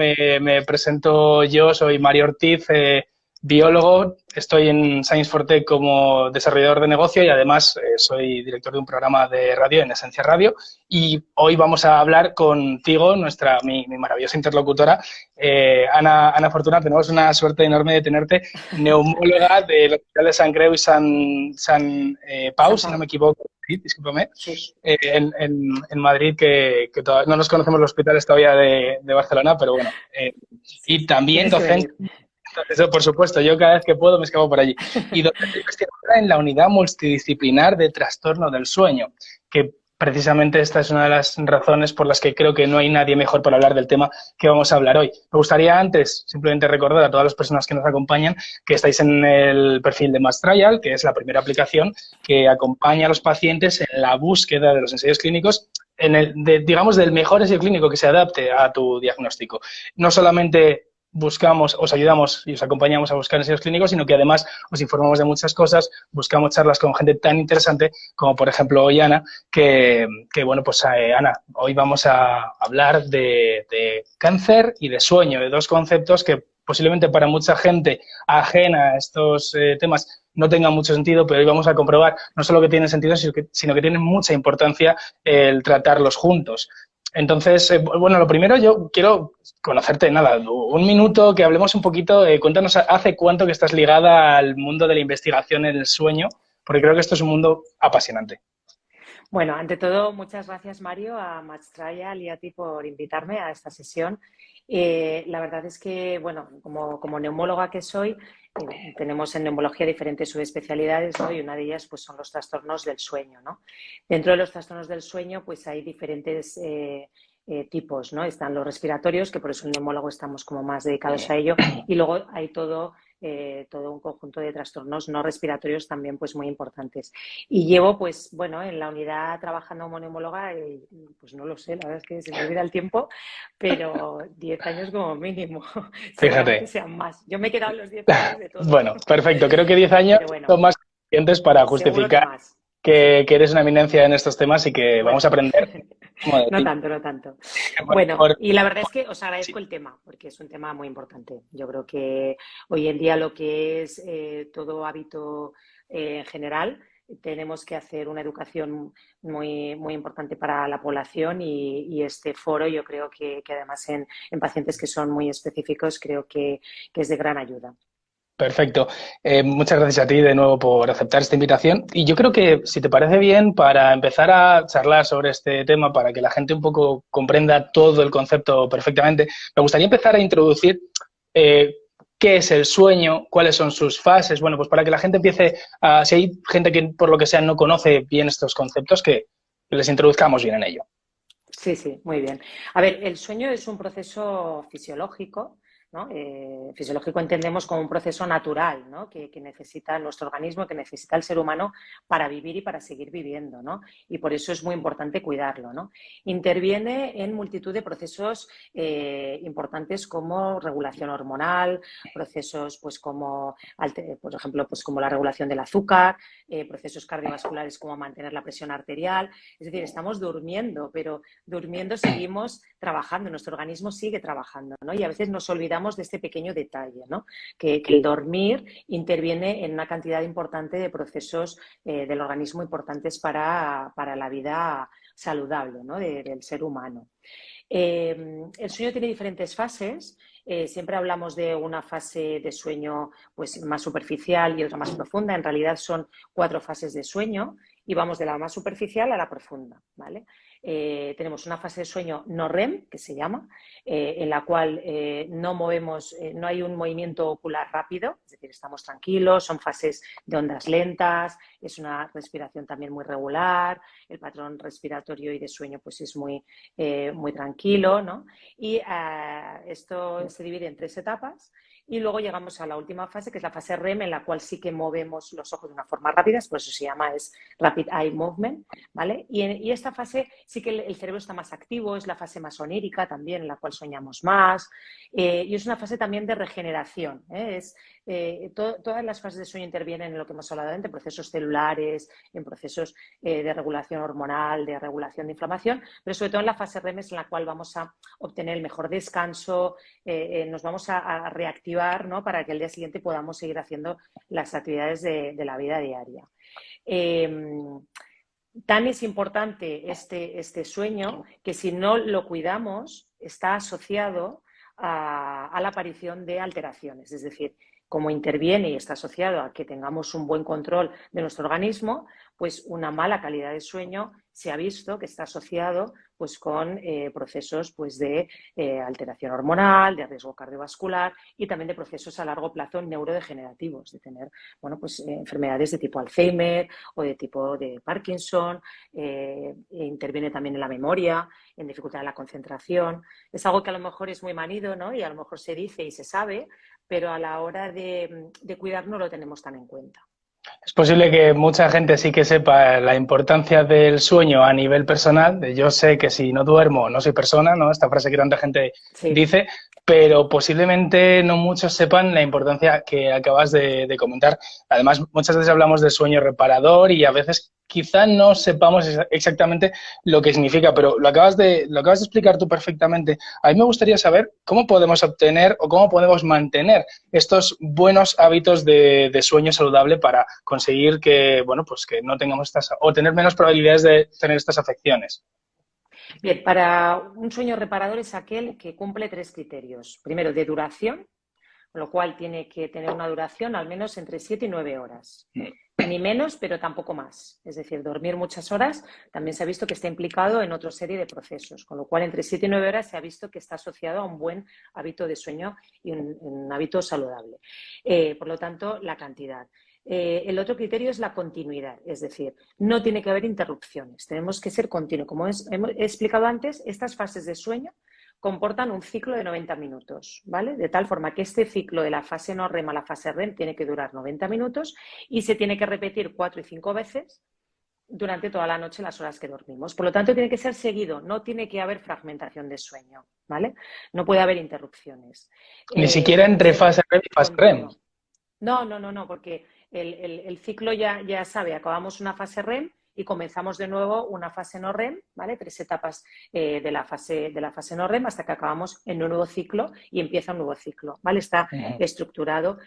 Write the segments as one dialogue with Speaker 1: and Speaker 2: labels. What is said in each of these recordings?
Speaker 1: Me presento yo, soy Mario Ortiz, biólogo, estoy en Science for Tech como desarrollador de negocio y además soy director de un programa de radio en Esencia Radio y hoy vamos a hablar contigo, mi maravillosa interlocutora, Ana Fortuna. Tenemos una suerte enorme de tenerte, neumóloga del Hospital de San Creu y San Pau,
Speaker 2: San
Speaker 1: si no
Speaker 2: Pau.
Speaker 1: me equivoco, discúlpame,
Speaker 2: Sí,
Speaker 1: en Madrid, que no nos conocemos los hospitales todavía de Barcelona, pero bueno.
Speaker 2: sí,
Speaker 1: Y
Speaker 2: sí.
Speaker 1: también
Speaker 2: Tienes que
Speaker 1: docente,
Speaker 2: venir.
Speaker 1: eso por supuesto, yo cada vez que puedo me escapo por allí. Y docente investigadora en la unidad multidisciplinar de trastorno del sueño, que precisamente esta es una de las razones por las que creo que no hay nadie mejor para hablar del tema que vamos a hablar hoy. Me gustaría antes simplemente recordar a todas las personas que nos acompañan que estáis en el perfil de Mass Trial, que es la primera aplicación que acompaña a los pacientes en la búsqueda de los ensayos clínicos, digamos, del mejor ensayo clínico que se adapte a tu diagnóstico. No solamente buscamos, os ayudamos y os acompañamos a buscar ensayos clínicos, sino que además os informamos de muchas cosas, buscamos charlas con gente tan interesante como, por ejemplo, hoy Ana, bueno, pues Ana, hoy vamos a hablar de cáncer y de sueño, de dos conceptos que posiblemente para mucha gente ajena a estos temas no tengan mucho sentido, pero hoy vamos a comprobar no solo que tienen sentido, sino que tienen mucha importancia el tratarlos juntos. Entonces, bueno, lo primero yo quiero conocerte, nada, un minuto, que hablemos un poquito, cuéntanos hace cuánto que estás ligada al mundo de la investigación en el sueño, porque creo que esto es un mundo apasionante.
Speaker 2: Bueno, ante todo, muchas gracias, Mario, a Match Trial y a ti por invitarme a esta sesión. La verdad es que, bueno, como neumóloga que soy, tenemos en neumología diferentes subespecialidades, ¿no? Y una de ellas pues, son los trastornos del sueño, ¿no? Dentro de los trastornos del sueño pues hay diferentes tipos, ¿no? Están los respiratorios, que por eso en neumólogo estamos como más dedicados a ello, y luego hay todo un conjunto de trastornos no respiratorios también pues muy importantes. Y llevo pues bueno en la unidad trabajando como neumóloga, pues no lo sé, la verdad es que se me olvida el tiempo, pero 10 años como mínimo, seguramente
Speaker 1: Fíjate.
Speaker 2: sean más. Yo me he quedado en los 10 años de todo,
Speaker 1: Bueno, perfecto. Creo que 10 años
Speaker 2: pero bueno,
Speaker 1: son más que suficientes para
Speaker 2: seguro que
Speaker 1: justificar
Speaker 2: más,
Speaker 1: que,
Speaker 2: sí.
Speaker 1: que eres una eminencia en estos temas y que vamos a
Speaker 2: Bueno,
Speaker 1: aprender muchísimo de
Speaker 2: no
Speaker 1: ti.
Speaker 2: tanto, no tanto.
Speaker 1: Por-
Speaker 2: Bueno,
Speaker 1: por-
Speaker 2: y la verdad es que os
Speaker 1: sí.
Speaker 2: agradezco el tema, porque es un tema muy importante. Yo creo que hoy en día lo que es todo hábito en general, tenemos que hacer una educación muy, muy importante para la población y este foro yo creo que además en pacientes que son muy específicos creo que es de gran ayuda.
Speaker 1: Perfecto. Muchas gracias a ti de nuevo por aceptar esta invitación. Y yo creo que, si te parece bien, para empezar a charlar sobre este tema, para que la gente un poco comprenda todo el concepto perfectamente, me gustaría empezar a introducir eh, qué es el sueño, cuáles son sus fases. Bueno, pues para que la gente empiece a, si hay gente que por lo que sea no conoce bien estos conceptos, que les introduzcamos bien en ello.
Speaker 2: Sí, sí, muy bien. A ver, el sueño es un proceso fisiológico, ¿no? Fisiológico entendemos como un proceso natural, ¿no? Que necesita nuestro organismo, que necesita el ser humano para vivir y para seguir viviendo, ¿no? Y por eso es muy importante cuidarlo, ¿no? Interviene en multitud de procesos importantes como regulación hormonal, procesos pues como, por ejemplo, pues como la regulación del azúcar, procesos cardiovasculares como mantener la presión arterial. Es decir, estamos durmiendo, pero durmiendo seguimos trabajando, nuestro organismo sigue trabajando, ¿no? Y a veces nos olvidamos de este pequeño detalle, ¿no? Que el dormir interviene en una cantidad importante de procesos del organismo importantes para la vida saludable, ¿no? Del ser humano. El sueño tiene diferentes fases. Siempre hablamos de una fase de sueño pues, más superficial y otra más profunda. En realidad son 4 fases de sueño y vamos de la más superficial a la profunda, ¿vale? Tenemos una fase de sueño no REM, que se llama, en la cual no movemos, no hay un movimiento ocular rápido, es decir, estamos tranquilos, son fases de ondas lentas, es una respiración también muy regular, el patrón respiratorio y de sueño pues es muy tranquilo, ¿no? Y esto se divide en 3 etapas y luego llegamos a la última fase, que es la fase REM, en la cual sí que movemos los ojos de una forma rápida, por eso se llama es Rapid Eye Movement, ¿vale? Y esta fase sí que el cerebro está más activo, es la fase más onírica también, en la cual soñamos más, Y es una fase también de regeneración, ¿eh? Todas las fases de sueño intervienen en lo que hemos hablado antes, en procesos celulares, en procesos de regulación hormonal, de regulación de inflamación, pero sobre todo en la fase REM es en la cual vamos a obtener el mejor descanso, nos vamos a reactivar, ¿no? Para que el día siguiente podamos seguir haciendo las actividades de la vida diaria. Tan es importante este sueño que si no lo cuidamos está asociado a la aparición de alteraciones, es decir, como interviene y está asociado a que tengamos un buen control de nuestro organismo, pues una mala calidad de sueño se ha visto que está asociado pues con procesos pues de alteración hormonal, de riesgo cardiovascular y también de procesos a largo plazo neurodegenerativos, de tener bueno, pues, enfermedades de tipo Alzheimer o de tipo de Parkinson, interviene también en la memoria, en dificultad en la concentración. Es algo que a lo mejor es muy manido, ¿no? Y a lo mejor se dice y se sabe, pero a la hora de cuidar no lo tenemos tan en cuenta.
Speaker 1: Es posible que mucha gente sí que sepa la importancia del sueño a nivel personal, de yo sé que si no duermo no soy persona, ¿no? Esta frase que tanta gente
Speaker 2: Sí.
Speaker 1: dice, pero posiblemente no muchos sepan la importancia que acabas de comentar. Además, muchas veces hablamos de sueño reparador y a veces quizá no sepamos exactamente lo que significa, pero lo acabas de explicar tú perfectamente. A mí me gustaría saber cómo podemos obtener o cómo podemos mantener estos buenos hábitos de sueño saludable para conseguir que, bueno, pues que no tengamos estas, o tener menos probabilidades de tener estas afecciones.
Speaker 2: Bien, para un sueño reparador es aquel que cumple 3 criterios. Primero, de duración, con lo cual tiene que tener una duración al menos entre 7 y 9 horas. Ni menos, pero tampoco más. Es decir, dormir muchas horas también se ha visto que está implicado en otra serie de procesos, con lo cual entre 7 y 9 horas se ha visto que está asociado a un buen hábito de sueño y un hábito saludable. Por lo tanto, la cantidad. El otro criterio es la continuidad, es decir, no tiene que haber interrupciones, tenemos que ser continuos. Como he explicado antes, estas fases de sueño comportan un ciclo de 90 minutos, ¿vale? De tal forma que este ciclo de la fase no REM a la fase REM tiene que durar 90 minutos y se tiene que repetir 4 y 5 veces durante toda la noche las horas que dormimos. Por lo tanto, tiene que ser seguido, no tiene que haber fragmentación de sueño, ¿vale? No puede haber interrupciones.
Speaker 1: Ni siquiera entre fase REM y fase REM.
Speaker 2: No, porque el ciclo ya sabe, acabamos una fase REM y comenzamos de nuevo una fase no REM, ¿vale? 3 etapas de la fase no REM hasta que acabamos en un nuevo ciclo y empieza un nuevo ciclo, ¿vale? Está estructurado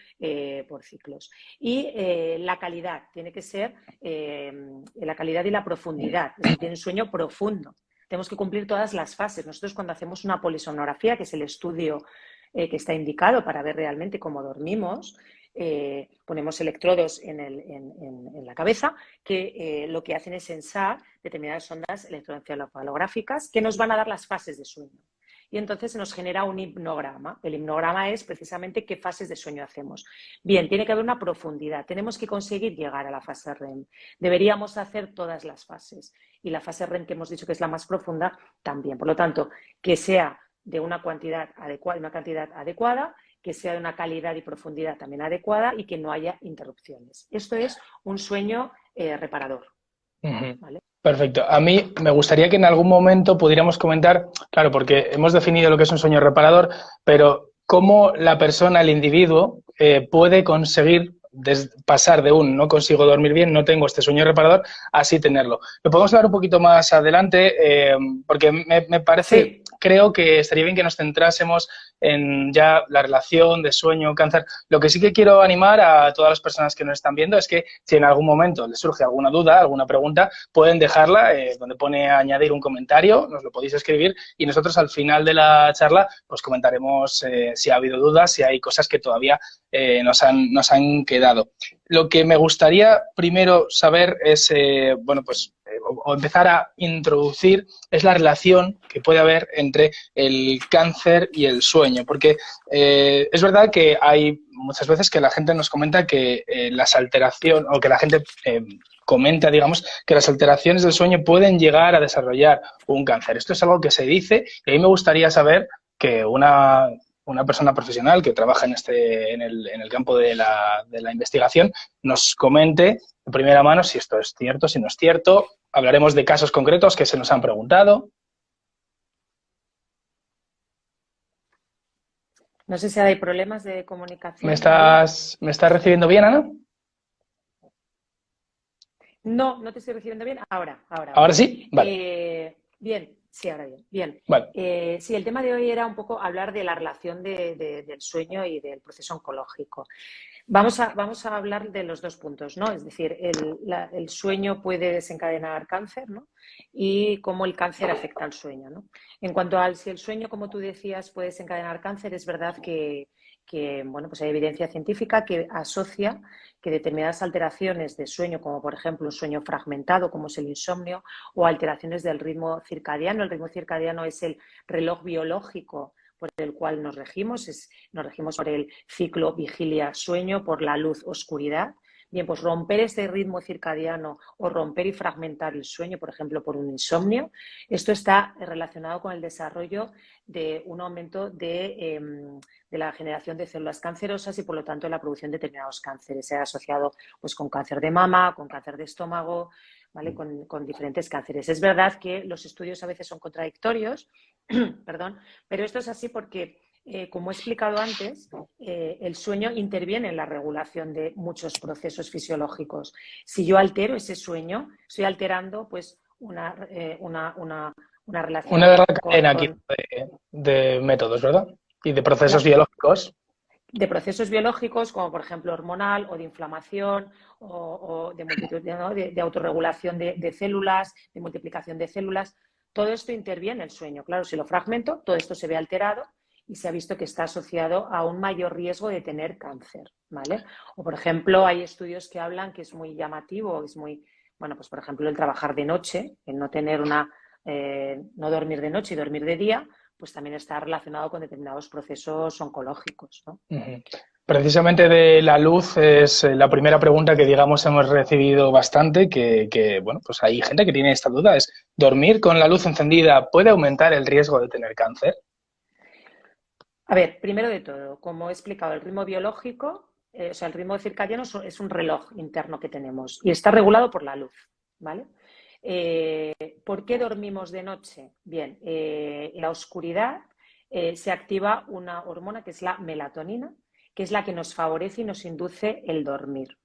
Speaker 2: por ciclos. Y la calidad tiene que ser la calidad y la profundidad, es decir, un sueño profundo. Tenemos que cumplir todas las fases. Nosotros cuando hacemos una polisomnografía, que es el estudio que está indicado para ver realmente cómo dormimos, ponemos electrodos en la cabeza que lo que hacen es sensar determinadas ondas electroencefalográficas que nos van a dar las fases de sueño. Y entonces se nos genera un hipnograma. El hipnograma es precisamente qué fases de sueño hacemos. Bien, tiene que haber una profundidad. Tenemos que conseguir llegar a la fase REM. Deberíamos hacer todas las fases. Y la fase REM que hemos dicho que es la más profunda también. Por lo tanto, que sea de una cantidad adecuada, que sea de una calidad y profundidad también adecuada y que no haya interrupciones. Esto es un sueño reparador. ¿Vale?
Speaker 1: Perfecto. A mí me gustaría que en algún momento pudiéramos comentar, claro, porque hemos definido lo que es un sueño reparador, pero cómo la persona, el individuo, puede conseguir pasar de un no consigo dormir bien, no tengo este sueño reparador, a sí tenerlo. Lo podemos hablar un poquito más adelante, porque me parece, sí, creo que estaría bien que nos centrásemos en ya la relación de sueño-cáncer. Lo que sí que quiero animar a todas las personas que nos están viendo es que si en algún momento les surge alguna duda, alguna pregunta, pueden dejarla donde pone añadir un comentario, nos lo podéis escribir y nosotros al final de la charla pues comentaremos si ha habido dudas, si hay cosas que todavía nos han quedado. Lo que me gustaría primero saber es, o empezar a introducir, es la relación que puede haber entre el cáncer y el sueño, porque es verdad que hay muchas veces que la gente nos comenta que las alteraciones, o que la gente comenta, digamos, que las alteraciones del sueño pueden llegar a desarrollar un cáncer. Esto es algo que se dice y a mí me gustaría saber que una persona profesional que trabaja en el campo de la investigación nos comente de primera mano si esto es cierto, si no es cierto. Hablaremos de casos concretos que se nos han preguntado.
Speaker 2: No sé si hay problemas de comunicación,
Speaker 1: ¿Me
Speaker 2: María.
Speaker 1: estás recibiendo bien, Ana?
Speaker 2: No, no te estoy recibiendo bien. Ahora,
Speaker 1: ¿Ahora
Speaker 2: bien.
Speaker 1: sí? Vale,
Speaker 2: Bien, sí, ahora bien. Bien.
Speaker 1: vale.
Speaker 2: Sí, el tema de hoy era un poco hablar de la relación del sueño y del proceso oncológico. Vamos a hablar de los dos puntos, ¿no? Es decir, el sueño puede desencadenar cáncer, ¿no? Y cómo el cáncer afecta al sueño, ¿no? En cuanto al si el sueño, como tú decías, puede desencadenar cáncer, es verdad que bueno, pues hay evidencia científica que asocia que determinadas alteraciones de sueño, como por ejemplo un sueño fragmentado, como es el insomnio, o alteraciones del ritmo circadiano. El ritmo circadiano es el reloj biológico por el cual nos regimos por el ciclo vigilia-sueño, por la luz-oscuridad. Bien, pues romper este ritmo circadiano o romper y fragmentar el sueño, por ejemplo, por un insomnio, esto está relacionado con el desarrollo de un aumento de la generación de células cancerosas y, por lo tanto, la producción de determinados cánceres. Se ha asociado pues, con cáncer de mama, con cáncer de estómago, ¿vale? Con diferentes cánceres. Es verdad que los estudios a veces son contradictorios, perdón, pero esto es así porque, como he explicado antes, el sueño interviene en la regulación de muchos procesos fisiológicos. Si yo altero ese sueño, estoy alterando pues una
Speaker 1: Una
Speaker 2: relación
Speaker 1: larga cadena aquí de métodos, ¿verdad? Y de procesos
Speaker 2: la,
Speaker 1: biológicos.
Speaker 2: de procesos biológicos, como por ejemplo hormonal o de inflamación o de multitud, ¿no? de autorregulación de células, de multiplicación de células. Todo esto interviene en el sueño. Claro, si lo fragmento, todo esto se ve alterado y se ha visto que está asociado a un mayor riesgo de tener cáncer, ¿vale? O, por ejemplo, hay estudios que hablan que es muy llamativo, es muy, bueno, pues por ejemplo, el trabajar de noche, el no tener no dormir de noche y dormir de día, pues también está relacionado con determinados procesos oncológicos, ¿no?
Speaker 1: Ujú. Precisamente de la luz es la primera pregunta que, digamos, hemos recibido bastante, bueno, pues hay gente que tiene esta duda, es ¿dormir con la luz encendida puede aumentar el riesgo de tener cáncer?
Speaker 2: A ver, primero de todo, como he explicado, el ritmo biológico, o sea, el ritmo circadiano es un reloj interno que tenemos y está regulado por la luz, ¿vale? ¿Por qué dormimos de noche? Bien, en la oscuridad se activa una hormona que es la melatonina, que es la que nos favorece y nos induce el dormir.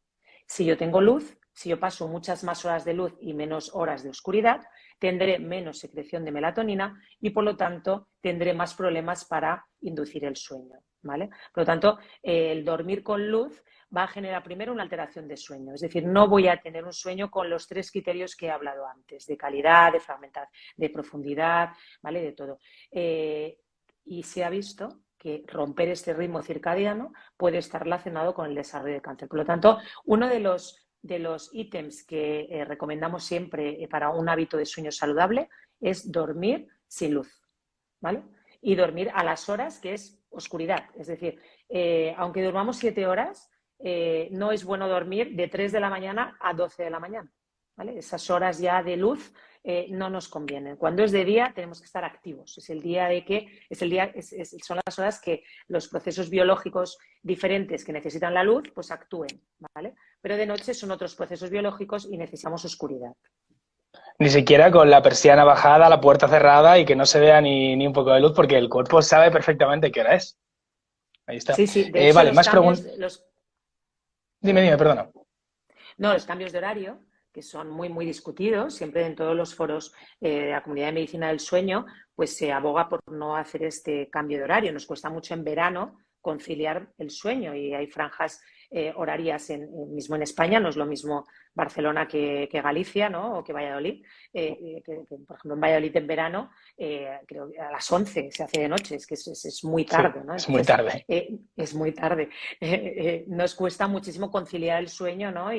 Speaker 2: Si yo tengo luz, si yo paso muchas más horas de luz y menos horas de oscuridad, tendré menos secreción de melatonina y, por lo tanto, tendré más problemas para inducir el sueño, ¿vale? Por lo tanto, el dormir con luz va a generar primero una alteración de sueño, es decir, no voy a tener un sueño con los tres criterios que he hablado antes, de calidad, de fragmentación, de profundidad, ¿vale? De todo. Y se ha visto que romper este ritmo circadiano puede estar relacionado con el desarrollo de cáncer. Por lo tanto, uno de los ítems que recomendamos siempre para un hábito de sueño saludable es dormir sin luz, ¿vale? Y dormir a las horas que es oscuridad. Es decir, aunque durmamos 7 horas, no es bueno dormir de 3 de la mañana a 12 de la mañana, ¿vale? Esas horas ya de luz no nos convienen. Cuando es de día tenemos que estar activos. Es el día de que son las horas que los procesos biológicos diferentes que necesitan la luz pues actúen, ¿vale? Pero de noche son otros procesos biológicos y necesitamos oscuridad.
Speaker 1: Ni siquiera con la persiana bajada, la puerta cerrada y que no se vea ni un poco de luz porque el cuerpo sabe perfectamente qué hora es. Ahí está.
Speaker 2: Sí, sí. De hecho,
Speaker 1: Vale, más preguntas. Dime, perdona.
Speaker 2: No, los cambios de horario, que son muy, muy discutidos, siempre en todos los foros de la comunidad de medicina del sueño, pues se aboga por no hacer este cambio de horario. Nos cuesta mucho en verano conciliar el sueño y hay franjas horarias mismo en España, no es lo mismo Barcelona que Galicia, ¿no? O que Valladolid. Por ejemplo, en Valladolid en verano, creo que a las 11 se hace de noche, es que es muy
Speaker 1: Sí,
Speaker 2: tarde, ¿no?
Speaker 1: es muy
Speaker 2: Entonces,
Speaker 1: tarde.
Speaker 2: es muy tarde. Nos cuesta muchísimo conciliar el sueño, ¿no?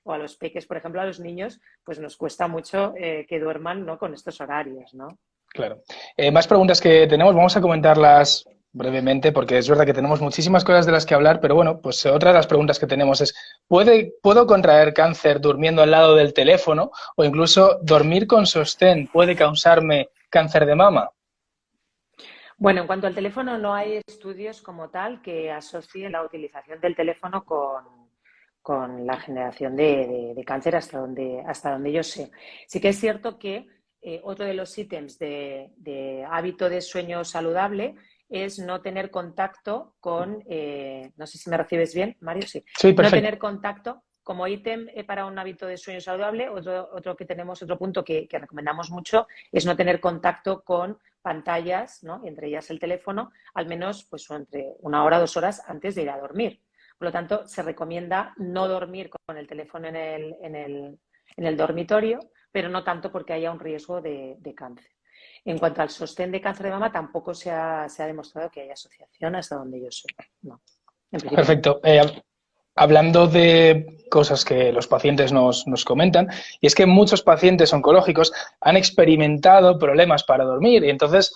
Speaker 2: O a los peques, por ejemplo, a los niños, pues nos cuesta mucho que duerman, ¿no? Con estos horarios, ¿no?
Speaker 1: Claro. Más preguntas que tenemos, vamos a comentarlas brevemente porque es verdad que tenemos muchísimas cosas de las que hablar, pero bueno, pues otra de las preguntas que tenemos es, ¿puedo contraer cáncer durmiendo al lado del teléfono o incluso dormir con sostén puede causarme cáncer de mama?
Speaker 2: Bueno, en cuanto al teléfono, no hay estudios como tal que asocien la utilización del teléfono con la generación de cáncer hasta donde yo sé. Sí que es cierto que otro de los ítems de hábito de sueño saludable es no tener contacto con, no sé si me recibes bien, Mario, sí,
Speaker 1: Sí,
Speaker 2: no
Speaker 1: perfecto.
Speaker 2: tener contacto como ítem para un hábito de sueño saludable. Otro que tenemos, otro punto que recomendamos mucho es no tener contacto con pantallas, ¿no? Entre ellas el teléfono, al menos pues entre 1 hora, 2 horas antes de ir a dormir. Por lo tanto, se recomienda no dormir con el teléfono en el dormitorio, pero no tanto porque haya un riesgo de cáncer. En cuanto al sostén de cáncer de mama, tampoco se ha demostrado que haya asociación hasta donde yo sé. No, en principio no.
Speaker 1: Perfecto. Hablando de cosas que los pacientes nos comentan, y es que muchos pacientes oncológicos han experimentado problemas para dormir, y entonces,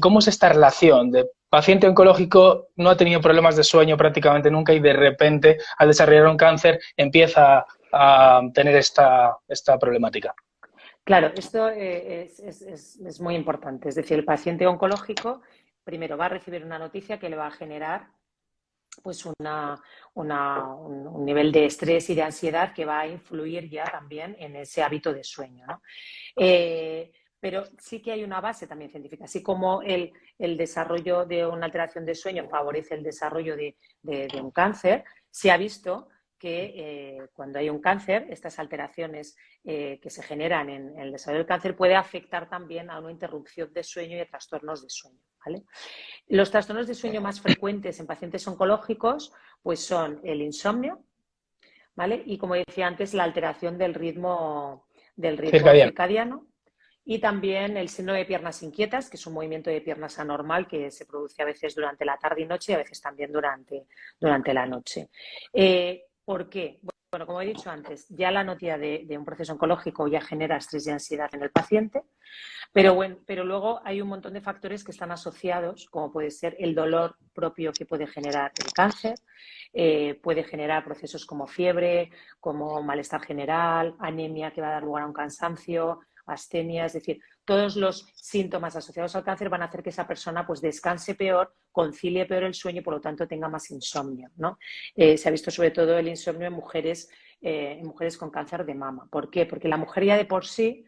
Speaker 1: ¿cómo es esta relación de paciente oncológico no ha tenido problemas de sueño prácticamente nunca y de repente, al desarrollar un cáncer, empieza a tener esta problemática?
Speaker 2: Claro, esto es muy importante. Es decir, el paciente oncológico primero va a recibir una noticia que le va a generar pues un nivel de estrés y de ansiedad que va a influir ya también en ese hábito de sueño, ¿no? Pero sí que hay una base también científica, así como el desarrollo de una alteración de sueño favorece el desarrollo de un cáncer, se ha visto que cuando hay un cáncer, estas alteraciones que se generan en el desarrollo del cáncer puede afectar también a una interrupción de sueño y a trastornos de sueño, ¿vale? Los trastornos de sueño más frecuentes en pacientes oncológicos pues son el insomnio, ¿vale? Y como decía antes, la alteración del ritmo
Speaker 1: Circadiano.
Speaker 2: circadiano y también el síndrome de piernas inquietas, que es un movimiento de piernas anormal que se produce a veces durante la tarde y noche y a veces también durante la noche. ¿Por qué? Bueno, como he dicho antes, ya la noticia de un proceso oncológico ya genera estrés y ansiedad en el paciente, pero, bueno, pero luego hay un montón de factores que están asociados, como puede ser el dolor propio que puede generar el cáncer, puede generar procesos como fiebre, como malestar general, anemia que va a dar lugar a un cansancio, astenia, es decir, todos los síntomas asociados al cáncer van a hacer que esa persona pues descanse peor, concilie peor el sueño y por lo tanto tenga más insomnio, ¿no? Se ha visto sobre todo el insomnio en mujeres con cáncer de mama. ¿Por qué? Porque la mujer ya de per se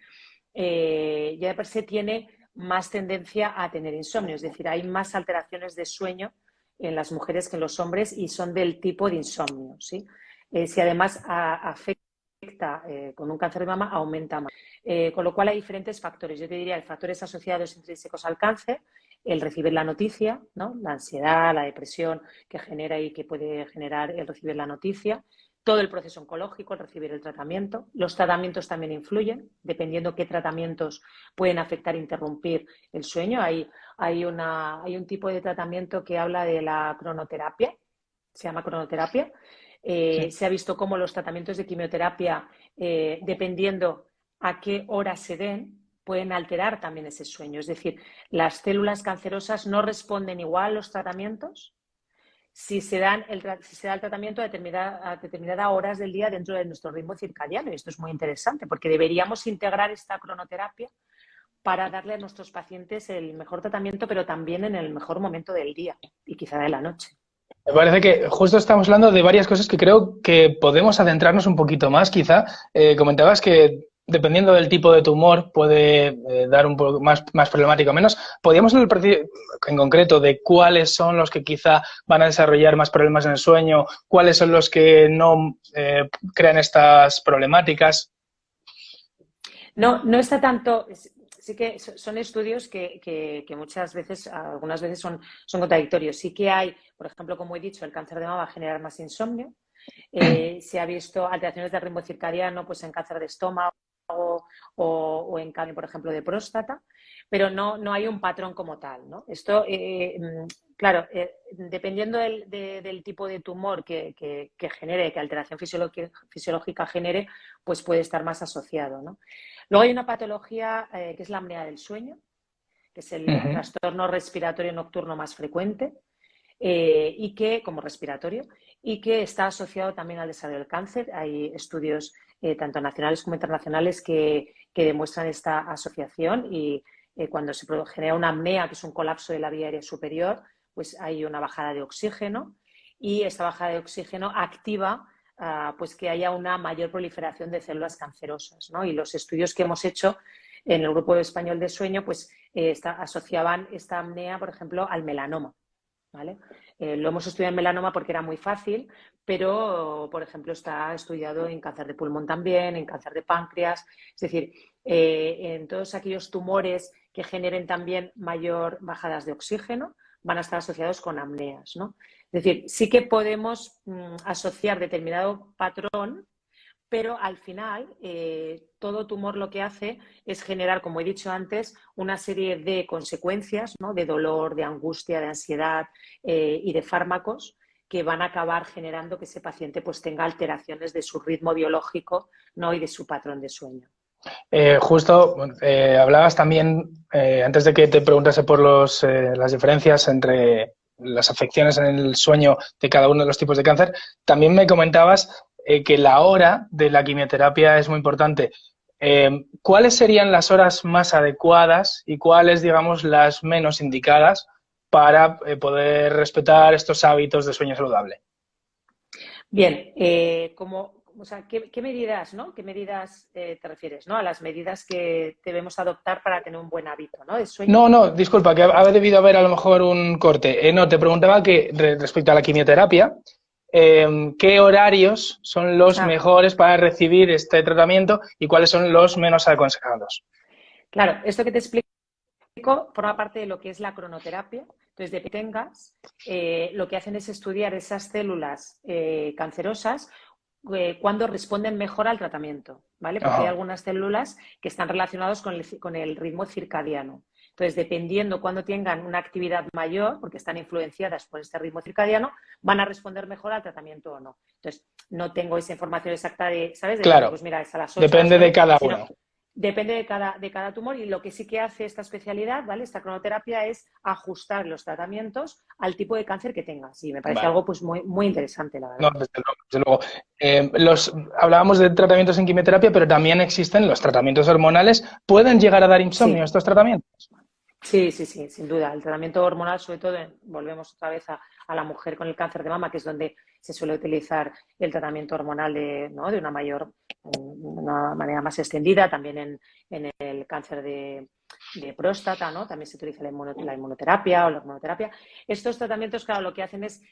Speaker 2: tiene más tendencia a tener insomnio, es decir, hay más alteraciones de sueño en las mujeres que en los hombres y son del tipo de insomnio, ¿sí? Si además afecta con un cáncer de mama, aumenta más. Con lo cual hay diferentes factores. Yo te diría, hay factores asociados intrínsecos al cáncer, el recibir la noticia, ¿no? La ansiedad, la depresión que genera y que puede generar el recibir la noticia, todo el proceso oncológico, el recibir el tratamiento. Los tratamientos también influyen, dependiendo qué tratamientos pueden afectar e interrumpir el sueño. Hay un tipo de tratamiento que habla de la cronoterapia, se llama cronoterapia.
Speaker 1: Sí.
Speaker 2: Se ha visto cómo los tratamientos de quimioterapia, dependiendo a qué hora se den, pueden alterar también ese sueño. Es decir, las células cancerosas no responden igual a los tratamientos si se da el tratamiento a determinadas horas del día dentro de nuestro ritmo circadiano. Y esto es muy interesante porque deberíamos integrar esta cronoterapia para darle a nuestros pacientes el mejor tratamiento, pero también en el mejor momento del día y quizá de la noche.
Speaker 1: Me parece que justo estamos hablando de varias cosas que creo que podemos adentrarnos un poquito más, quizá. Comentabas que dependiendo del tipo de tumor puede dar un poco más problemático o menos. ¿Podríamos hablar en concreto de cuáles son los que quizá van a desarrollar más problemas en el sueño? ¿Cuáles son los que no crean estas problemáticas?
Speaker 2: No, no está tanto. Sí que son estudios que muchas veces, algunas veces son contradictorios. Sí que hay, por ejemplo, como he dicho, el cáncer de mama va a generar más insomnio. Se ha visto alteraciones del ritmo circadiano pues en cáncer de estómago o en cáncer, por ejemplo, de próstata, pero no hay un patrón como tal, ¿no? Esto, claro, dependiendo del tipo de tumor que genere, que alteración fisiológica genere, pues puede estar más asociado, ¿no? Luego hay una patología que es la apnea del sueño, que es el
Speaker 1: Ujú.
Speaker 2: trastorno respiratorio nocturno más frecuente, y que, como respiratorio, y que está asociado también al desarrollo del cáncer. Hay estudios tanto nacionales como internacionales que demuestran esta asociación y cuando se genera una apnea, que es un colapso de la vía aérea superior, pues hay una bajada de oxígeno y esta bajada de oxígeno activa pues que haya una mayor proliferación de células cancerosas, ¿no? Y los estudios que hemos hecho en el grupo español de sueño, pues asociaban esta apnea, por ejemplo, al melanoma, ¿vale? Lo hemos estudiado en melanoma porque era muy fácil, pero, por ejemplo, está estudiado en cáncer de pulmón también, en cáncer de páncreas, es decir, en todos aquellos tumores que generen también mayor bajadas de oxígeno van a estar asociados con apneas, ¿no? Es decir, sí que podemos asociar determinado patrón, pero al final todo tumor lo que hace es generar, como he dicho antes, una serie de consecuencias, ¿no? De dolor, de angustia, de ansiedad y de fármacos que van a acabar generando que ese paciente pues tenga alteraciones de su ritmo biológico, ¿no? Y de su patrón de sueño.
Speaker 1: Justo hablabas también, antes de que te preguntase por las diferencias entre las afecciones en el sueño de cada uno de los tipos de cáncer, también me comentabas que la hora de la quimioterapia es muy importante. ¿Cuáles serían las horas más adecuadas y cuáles, digamos, las menos indicadas para poder respetar estos hábitos de sueño saludable?
Speaker 2: Bien, o sea, ¿qué medidas, ¿no? ¿Qué medidas te refieres, ¿no? A las medidas que debemos adoptar para tener un buen hábito, ¿no? De sueño.
Speaker 1: No, disculpa, que ha debido haber a lo mejor un corte. No, te preguntaba que respecto a la quimioterapia, ¿qué horarios son los
Speaker 2: Ah,
Speaker 1: mejores para recibir este tratamiento y cuáles son los menos aconsejados?
Speaker 2: claro, esto que te explico forma parte de lo que es la cronoterapia. Entonces, de que tengas, lo que hacen es estudiar esas células cancerosas cuando responden mejor al tratamiento, ¿vale? Porque hay
Speaker 1: Ajá.
Speaker 2: algunas células que están relacionadas con el ritmo circadiano. Entonces, dependiendo cuando tengan una actividad mayor, porque están influenciadas por este ritmo circadiano, van a responder mejor al tratamiento o no. Entonces, no tengo esa información exacta de, ¿sabes? De decirte,
Speaker 1: Claro,
Speaker 2: pues mira, es a las 8, a las
Speaker 1: depende de
Speaker 2: 9,
Speaker 1: cada
Speaker 2: sino
Speaker 1: uno.
Speaker 2: depende de cada tumor y lo que sí que hace esta especialidad, ¿vale? Esta cronoterapia es ajustar los tratamientos al tipo de cáncer que tengas. Y me parece
Speaker 1: Vale.
Speaker 2: algo pues muy, muy interesante, la
Speaker 1: No,
Speaker 2: verdad.
Speaker 1: desde luego, desde luego. Hablábamos de tratamientos en quimioterapia, pero también existen los tratamientos hormonales. ¿Pueden llegar a dar insomnio
Speaker 2: Sí,
Speaker 1: estos tratamientos?
Speaker 2: sí, sí, sí, sin duda. El tratamiento hormonal, sobre todo, volvemos otra vez a la mujer con el cáncer de mama, que es donde se suele utilizar el tratamiento hormonal ¿no? de una manera más extendida, también en el cáncer de próstata, ¿no? También se utiliza la inmunoterapia o la hormonoterapia. Estos tratamientos, claro, lo que hacen es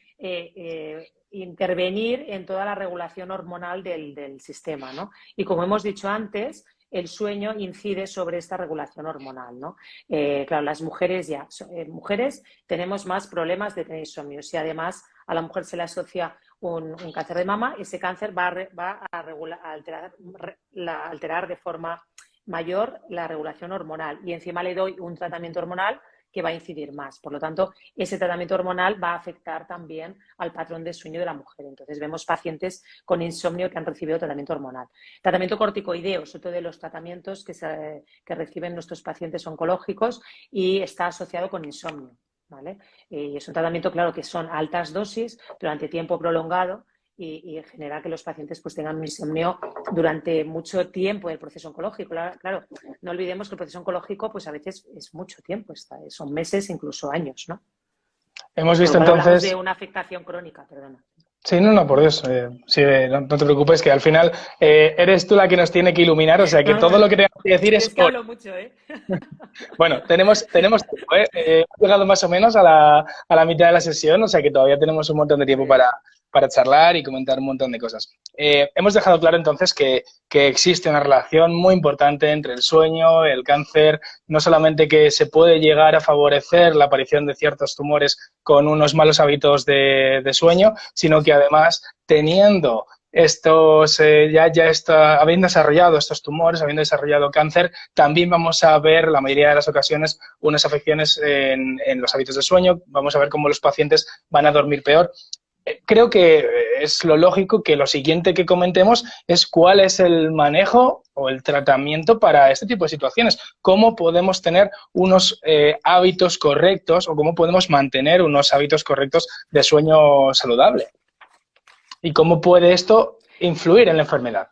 Speaker 2: intervenir en toda la regulación hormonal del sistema, ¿no? Y como hemos dicho antes, el sueño incide sobre esta regulación hormonal, ¿no? Claro, las mujeres mujeres tenemos más problemas de tener insomnio. Si además a la mujer se le asocia un cáncer de mama, ese cáncer va a alterar de forma mayor la regulación hormonal y encima le doy un tratamiento hormonal que va a incidir más. Por lo tanto, ese tratamiento hormonal va a afectar también al patrón de sueño de la mujer. Entonces, vemos pacientes con insomnio que han recibido tratamiento hormonal. Tratamiento corticoideo es otro de los tratamientos que reciben nuestros pacientes oncológicos y está asociado con insomnio, ¿vale? Y es un tratamiento, claro, que son altas dosis durante tiempo prolongado y genera que los pacientes pues tengan un insomnio durante mucho tiempo del proceso oncológico. Claro, no olvidemos que el proceso oncológico pues a veces es mucho tiempo, son meses, incluso años, ¿no?
Speaker 1: Hemos
Speaker 2: Con lo
Speaker 1: visto
Speaker 2: cual hablamos de
Speaker 1: entonces.
Speaker 2: una afectación crónica, perdona.
Speaker 1: Sí, no, por Dios. Sí, no te preocupes, que al final eres tú la que nos tiene que iluminar, o sea que
Speaker 2: No,
Speaker 1: todo lo que tengo que decir
Speaker 2: es
Speaker 1: es
Speaker 2: que
Speaker 1: oro.
Speaker 2: hablo mucho, ¿eh?
Speaker 1: Bueno, tenemos tiempo, ¿eh? Hemos llegado más o menos a la mitad de la sesión, o sea que todavía tenemos un montón de tiempo
Speaker 2: Muy bien.
Speaker 1: para charlar y comentar un montón de cosas. Hemos dejado claro entonces que existe una relación muy importante entre el sueño, el cáncer, no solamente que se puede llegar a favorecer la aparición de ciertos tumores con unos malos hábitos de sueño, sino que además teniendo habiendo desarrollado estos tumores, habiendo desarrollado cáncer, también vamos a ver, la mayoría de las ocasiones, unas afecciones en los hábitos de sueño. Vamos a ver cómo los pacientes van a dormir peor. Creo que es lo lógico que lo siguiente que comentemos es cuál es el manejo o el tratamiento para este tipo de situaciones. Cómo podemos tener unos hábitos correctos o cómo podemos mantener unos hábitos correctos de sueño saludable. ¿Y cómo puede esto influir en la enfermedad?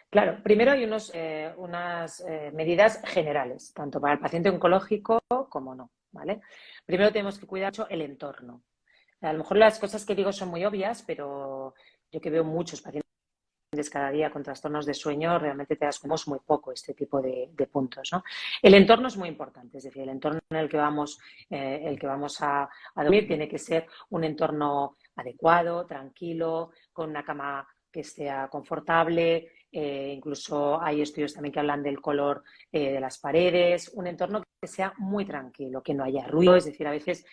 Speaker 2: Claro, primero hay unas medidas generales, tanto para el paciente oncológico como no, ¿vale? Primero tenemos que cuidar mucho el entorno. A lo mejor las cosas que digo son muy obvias, pero yo que veo muchos pacientes cada día con trastornos de sueño, realmente te das como es muy poco este tipo de puntos, ¿no? El entorno es muy importante, es decir, el entorno en el que vamos a dormir tiene que ser un entorno adecuado, tranquilo, con una cama que sea confortable. Incluso hay estudios también que hablan del color de las paredes, un entorno que sea muy tranquilo, que no haya ruido, es decir, a veces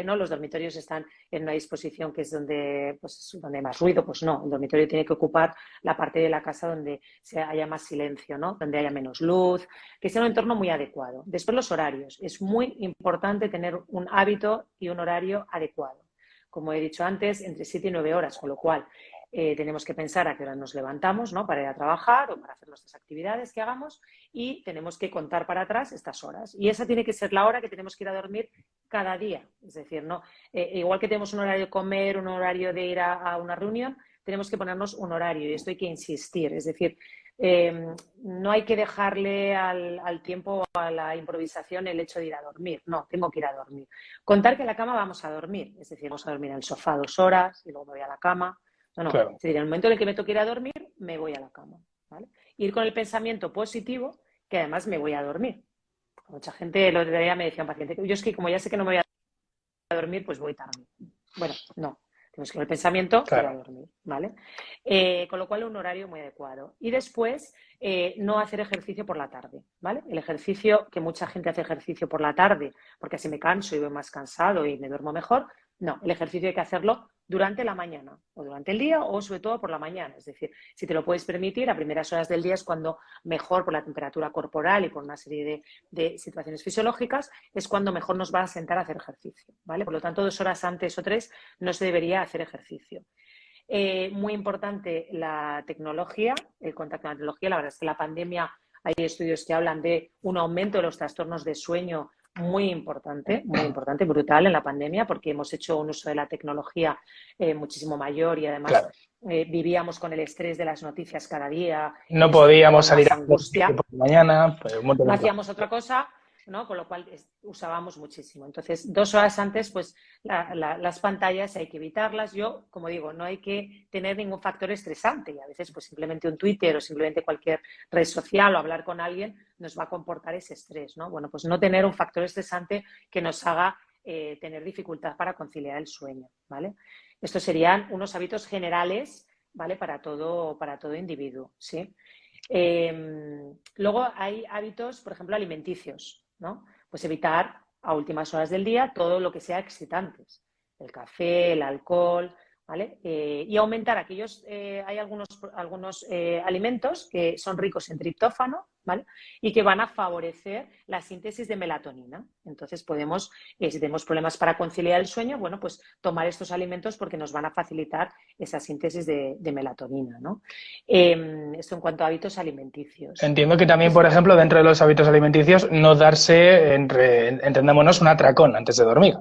Speaker 2: ¿no? Los dormitorios están en una disposición que es donde, pues, donde hay más ruido, pues no, el dormitorio tiene que ocupar la parte de la casa donde haya más silencio, ¿no? Donde haya menos luz, que sea un entorno muy adecuado. Después los horarios, es muy importante tener un hábito y un horario adecuado. Como he dicho antes, entre 7 y 9 horas, con lo cual tenemos que pensar a qué hora nos levantamos, ¿no? Para ir a trabajar o para hacer nuestras actividades que hagamos y tenemos que contar para atrás estas horas. Y esa tiene que ser la hora que tenemos que ir a dormir cada día. Es decir, ¿no? Igual que tenemos un horario de comer, un horario de ir a una reunión, tenemos que ponernos un horario y esto hay que insistir. Es decir, no hay que dejarle al tiempo o a la improvisación el hecho de ir a dormir. No, tengo que ir a dormir. Contar que en la cama vamos a dormir. Es decir, vamos a dormir en el sofá 2 horas y luego me voy a la cama. No.
Speaker 1: Claro.
Speaker 2: Es decir, en el momento en el que me toque ir a dormir, me voy a la cama, ¿vale? Ir con el pensamiento positivo, que además me voy a dormir. Mucha gente el otro día me decía un paciente, yo es que como ya sé que no me voy a dormir, pues voy tarde. Bueno, no. Tenemos que ir con el pensamiento ir a dormir, ¿vale? Con lo cual, un horario muy adecuado. Y después, no hacer ejercicio por la tarde, ¿vale? El ejercicio, que mucha gente hace ejercicio por la tarde, porque así me canso y voy más cansado y me duermo mejor. No, el ejercicio hay que hacerlo durante la mañana o durante el día o sobre todo por la mañana. Es decir, si te lo puedes permitir, a primeras horas del día es cuando mejor por la temperatura corporal y por una serie de situaciones fisiológicas es cuando mejor nos va a sentar a hacer ejercicio, ¿vale? Por lo tanto, 2 horas antes o 3 no se debería hacer ejercicio. Muy importante la tecnología, el contacto con la tecnología. La verdad es que la pandemia hay estudios que hablan de un aumento de los trastornos de sueño muy importante, brutal en la pandemia, porque hemos hecho un uso de la tecnología muchísimo mayor y además
Speaker 1: Claro.
Speaker 2: Vivíamos con el estrés de las noticias cada día.
Speaker 1: No
Speaker 2: Eso generaba
Speaker 1: podíamos salir
Speaker 2: más
Speaker 1: a
Speaker 2: angustia.
Speaker 1: por la mañana, pues un montón
Speaker 2: No
Speaker 1: de cosas.
Speaker 2: hacíamos otra cosa, ¿no? Con lo cual usábamos muchísimo. Entonces, 2 horas antes, pues las pantallas hay que evitarlas. Yo, como digo, no hay que tener ningún factor estresante y a veces pues simplemente un Twitter o simplemente cualquier red social o hablar con alguien nos va a comportar ese estrés, ¿no? Bueno, pues no tener un factor estresante que nos haga tener dificultad para conciliar el sueño, ¿vale? Estos serían unos hábitos generales, ¿vale? Para todo individuo, ¿sí? Luego hay hábitos, por ejemplo, alimenticios, ¿no? Pues evitar a últimas horas del día todo lo que sea excitantes, el café, el alcohol, ¿vale? Y aumentar aquellos, hay algunos alimentos que son ricos en triptófano, ¿vale? Y que van a favorecer la síntesis de melatonina. Entonces podemos, si tenemos problemas para conciliar el sueño, bueno, pues tomar estos alimentos porque nos van a facilitar esa síntesis de melatonina, ¿no? Esto en cuanto a hábitos alimenticios.
Speaker 1: Entiendo que también, por ejemplo, dentro de los hábitos alimenticios, no darse, entendámonos, un atracón antes de dormir.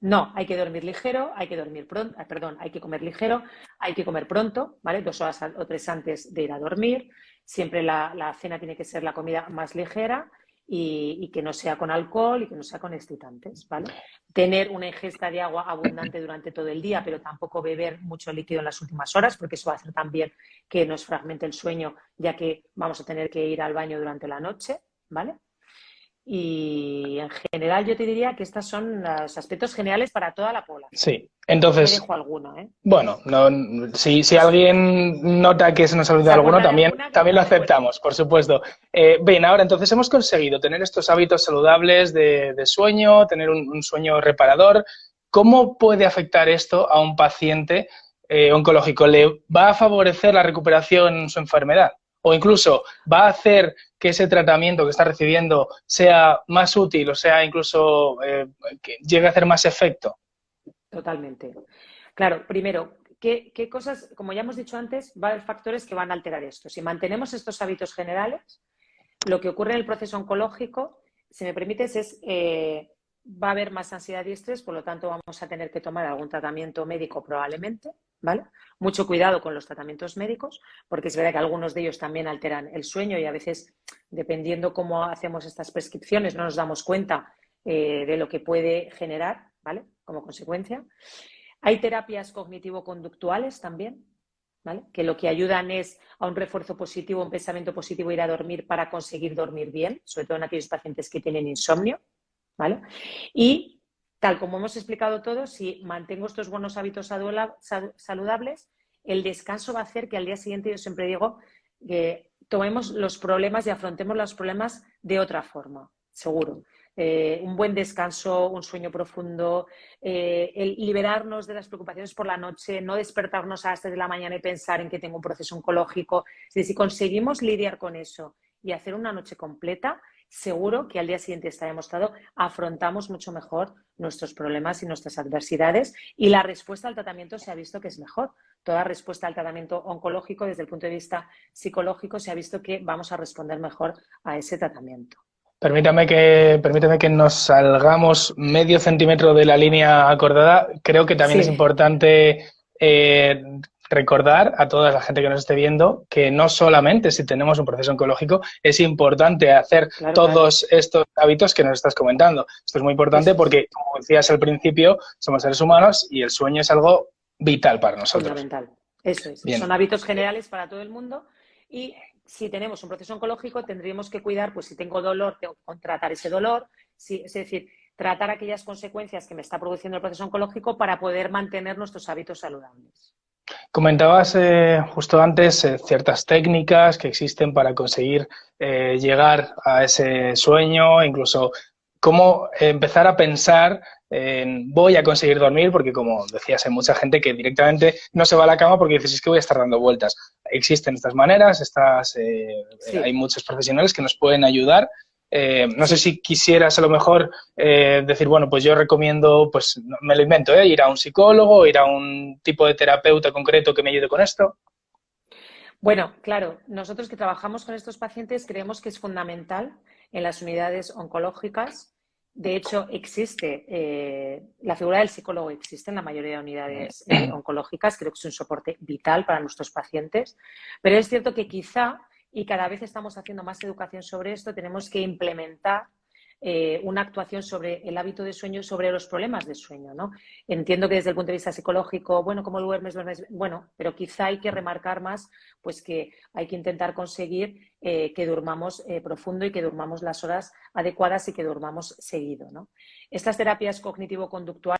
Speaker 2: No, hay que dormir ligero, hay que dormir pronto, hay que comer ligero, hay que comer pronto, ¿vale? 2 horas o 3 antes de ir a dormir. Siempre la cena tiene que ser la comida más ligera y que no sea con alcohol y que no sea con excitantes, ¿vale? Tener una ingesta de agua abundante durante todo el día, pero tampoco beber mucho líquido en las últimas horas, porque eso va a hacer también que nos fragmente el sueño, ya que vamos a tener que ir al baño durante la noche, ¿vale? Y en general yo te diría que estos son los aspectos generales para toda la población.
Speaker 1: Sí, entonces,
Speaker 2: me dejo alguno, ¿eh?
Speaker 1: Bueno, si alguien nota que se nos ha olvidado alguno, también lo aceptamos, por supuesto. Bien, ahora entonces hemos conseguido tener estos hábitos saludables de sueño, tener un sueño reparador. ¿Cómo puede afectar esto a un paciente oncológico? ¿Le va a favorecer la recuperación en su enfermedad? O incluso, ¿va a hacer que ese tratamiento que está recibiendo sea más útil o sea incluso que llegue a hacer más efecto?
Speaker 2: Totalmente. Claro, primero, ¿qué cosas, como ya hemos dicho antes, va a haber factores que van a alterar esto? Si mantenemos estos hábitos generales, lo que ocurre en el proceso oncológico, si me permites, va a haber más ansiedad y estrés, por lo tanto vamos a tener que tomar algún tratamiento médico probablemente, ¿vale? Mucho cuidado con los tratamientos médicos, porque es verdad que algunos de ellos también alteran el sueño y a veces, dependiendo cómo hacemos estas prescripciones, no nos damos cuenta de lo que puede generar, ¿vale? Como consecuencia. Hay terapias cognitivo-conductuales también, ¿vale? Que lo que ayudan es a un refuerzo positivo, un pensamiento positivo, ir a dormir para conseguir dormir bien, sobre todo en aquellos pacientes que tienen insomnio, ¿vale? Y tal como hemos explicado todo, si mantengo estos buenos hábitos saludables, el descanso va a hacer que al día siguiente, yo siempre digo, que tomemos los problemas y afrontemos los problemas de otra forma, seguro. Un buen descanso, un sueño profundo, el liberarnos de las preocupaciones por la noche, no despertarnos a las 3 de la mañana y pensar en que tengo un proceso oncológico. Es decir, si conseguimos lidiar con eso y hacer una noche completa, seguro que al día siguiente está demostrado, afrontamos mucho mejor nuestros problemas y nuestras adversidades y la respuesta al tratamiento se ha visto que es mejor. Toda respuesta al tratamiento oncológico desde el punto de vista psicológico se ha visto que vamos a responder mejor a ese tratamiento.
Speaker 1: Permíteme que nos salgamos medio centímetro de la línea acordada. Creo que también es importante recordar a toda la gente que nos esté viendo que no solamente si tenemos un proceso oncológico es importante hacer todos estos hábitos que nos estás comentando. Esto es muy importante porque, como decías al principio, somos seres humanos y el sueño es algo vital para nosotros.
Speaker 2: Fundamental. Eso es.
Speaker 1: Bien.
Speaker 2: Son hábitos generales para todo el mundo y si tenemos un proceso oncológico tendríamos que cuidar, pues si tengo dolor, tengo que tratar ese dolor, es decir, tratar aquellas consecuencias que me está produciendo el proceso oncológico para poder mantener nuestros hábitos saludables.
Speaker 1: Comentabas justo antes ciertas técnicas que existen para conseguir llegar a ese sueño, incluso cómo empezar a pensar en voy a conseguir dormir, porque como decías, hay mucha gente que directamente no se va a la cama porque dices, es que voy a estar dando vueltas. Existen estas maneras, hay muchos profesionales que nos pueden ayudar. No sé si quisieras a lo mejor decir, bueno, pues yo recomiendo, pues me lo invento, ir a un psicólogo, ir a un tipo de terapeuta concreto que me ayude con esto.
Speaker 2: Bueno, claro, nosotros que trabajamos con estos pacientes creemos que es fundamental en las unidades oncológicas. De hecho, existe, la figura del psicólogo existe en la mayoría de unidades oncológicas, creo que es un soporte vital para nuestros pacientes, pero es cierto que quizá, y cada vez estamos haciendo más educación sobre esto, tenemos que implementar una actuación sobre el hábito de sueño, sobre los problemas de sueño, ¿no? Entiendo que desde el punto de vista psicológico, bueno, ¿cómo duermes? Bueno, pero quizá hay que remarcar más, pues que hay que intentar conseguir que durmamos profundo y que durmamos las horas adecuadas y que durmamos seguido, ¿no? Estas terapias cognitivo-conductuales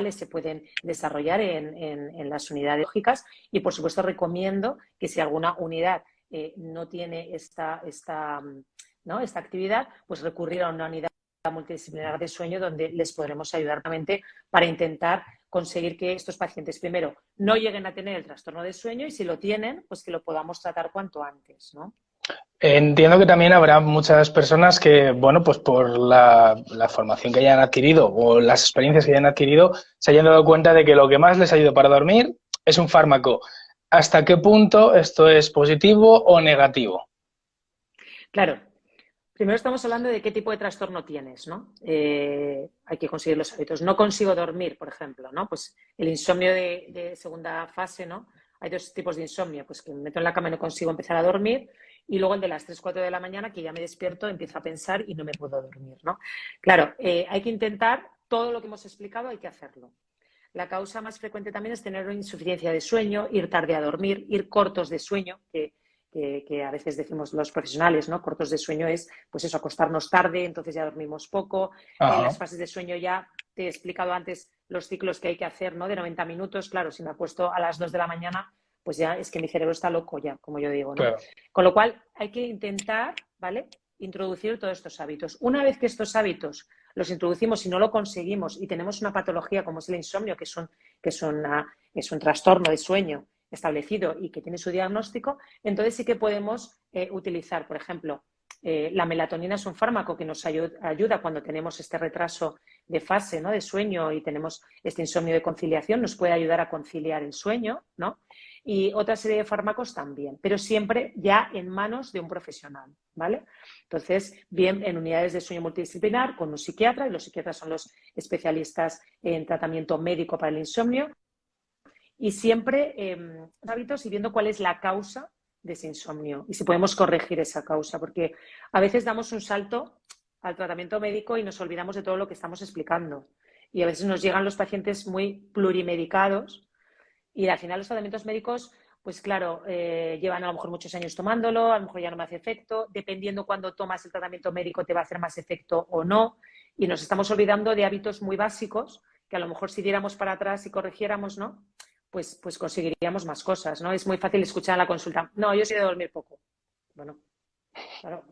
Speaker 2: se pueden desarrollar en las unidades lógicas y, por supuesto, recomiendo que si alguna unidad no tiene esta actividad, pues recurrir a una unidad multidisciplinar de sueño donde les podremos ayudar realmente para intentar conseguir que estos pacientes, primero, no lleguen a tener el trastorno de sueño y si lo tienen, pues que lo podamos tratar cuanto antes, ¿no?
Speaker 1: Entiendo que también habrá muchas personas que, bueno, pues por la formación que hayan adquirido o las experiencias que hayan adquirido, se hayan dado cuenta de que lo que más les ayuda para dormir es un fármaco. ¿Hasta qué punto esto es positivo o negativo?
Speaker 2: Claro. Primero estamos hablando de qué tipo de trastorno tienes, ¿no? Hay que conseguir los hábitos. No consigo dormir, por ejemplo, ¿no? Pues el insomnio de segunda fase, ¿no? Hay dos tipos de insomnio, pues que me meto en la cama y no consigo empezar a dormir, y luego el de las 3, 4 de la mañana, que ya me despierto, empiezo a pensar y no me puedo dormir, ¿no? Claro, hay que intentar todo lo que hemos explicado, hay que hacerlo. La causa más frecuente también es tener insuficiencia de sueño, ir tarde a dormir, ir cortos de sueño, que a veces decimos los profesionales, ¿no? Cortos de sueño es, pues eso, acostarnos tarde, entonces ya dormimos poco. En las fases de sueño ya te he explicado antes los ciclos que hay que hacer, ¿no? De 90 minutos. Claro, si me acuesto a las 2 de la mañana, pues ya es que mi cerebro está loco ya, como yo digo, ¿no? Claro. Con lo cual hay que intentar, ¿vale? Introducir todos estos hábitos. Una vez que estos hábitos los introducimos y no lo conseguimos y tenemos una patología como es el insomnio, que es un trastorno de sueño establecido y que tiene su diagnóstico, entonces sí que podemos utilizar, por ejemplo, la melatonina es un fármaco que nos ayuda cuando tenemos este retraso de fase, ¿no? De sueño y tenemos este insomnio de conciliación, nos puede ayudar a conciliar el sueño, ¿no? Y otra serie de fármacos también, pero siempre ya en manos de un profesional, ¿vale? Entonces, bien en unidades de sueño multidisciplinar con un psiquiatra, y los psiquiatras son los especialistas en tratamiento médico para el insomnio, y siempre hábitos y viendo cuál es la causa de ese insomnio y si podemos corregir esa causa, porque a veces damos un salto al tratamiento médico y nos olvidamos de todo lo que estamos explicando. Y a veces nos llegan los pacientes muy plurimedicados y al final los tratamientos médicos pues claro, llevan a lo mejor muchos años tomándolo, a lo mejor ya no me hace efecto, dependiendo cuando tomas el tratamiento médico te va a hacer más efecto o no, y nos estamos olvidando de hábitos muy básicos que a lo mejor si diéramos para atrás y corrigiéramos, ¿no? Pues conseguiríamos más cosas, ¿no? Es muy fácil escuchar en la consulta, no, yo soy de dormir poco. Bueno, claro,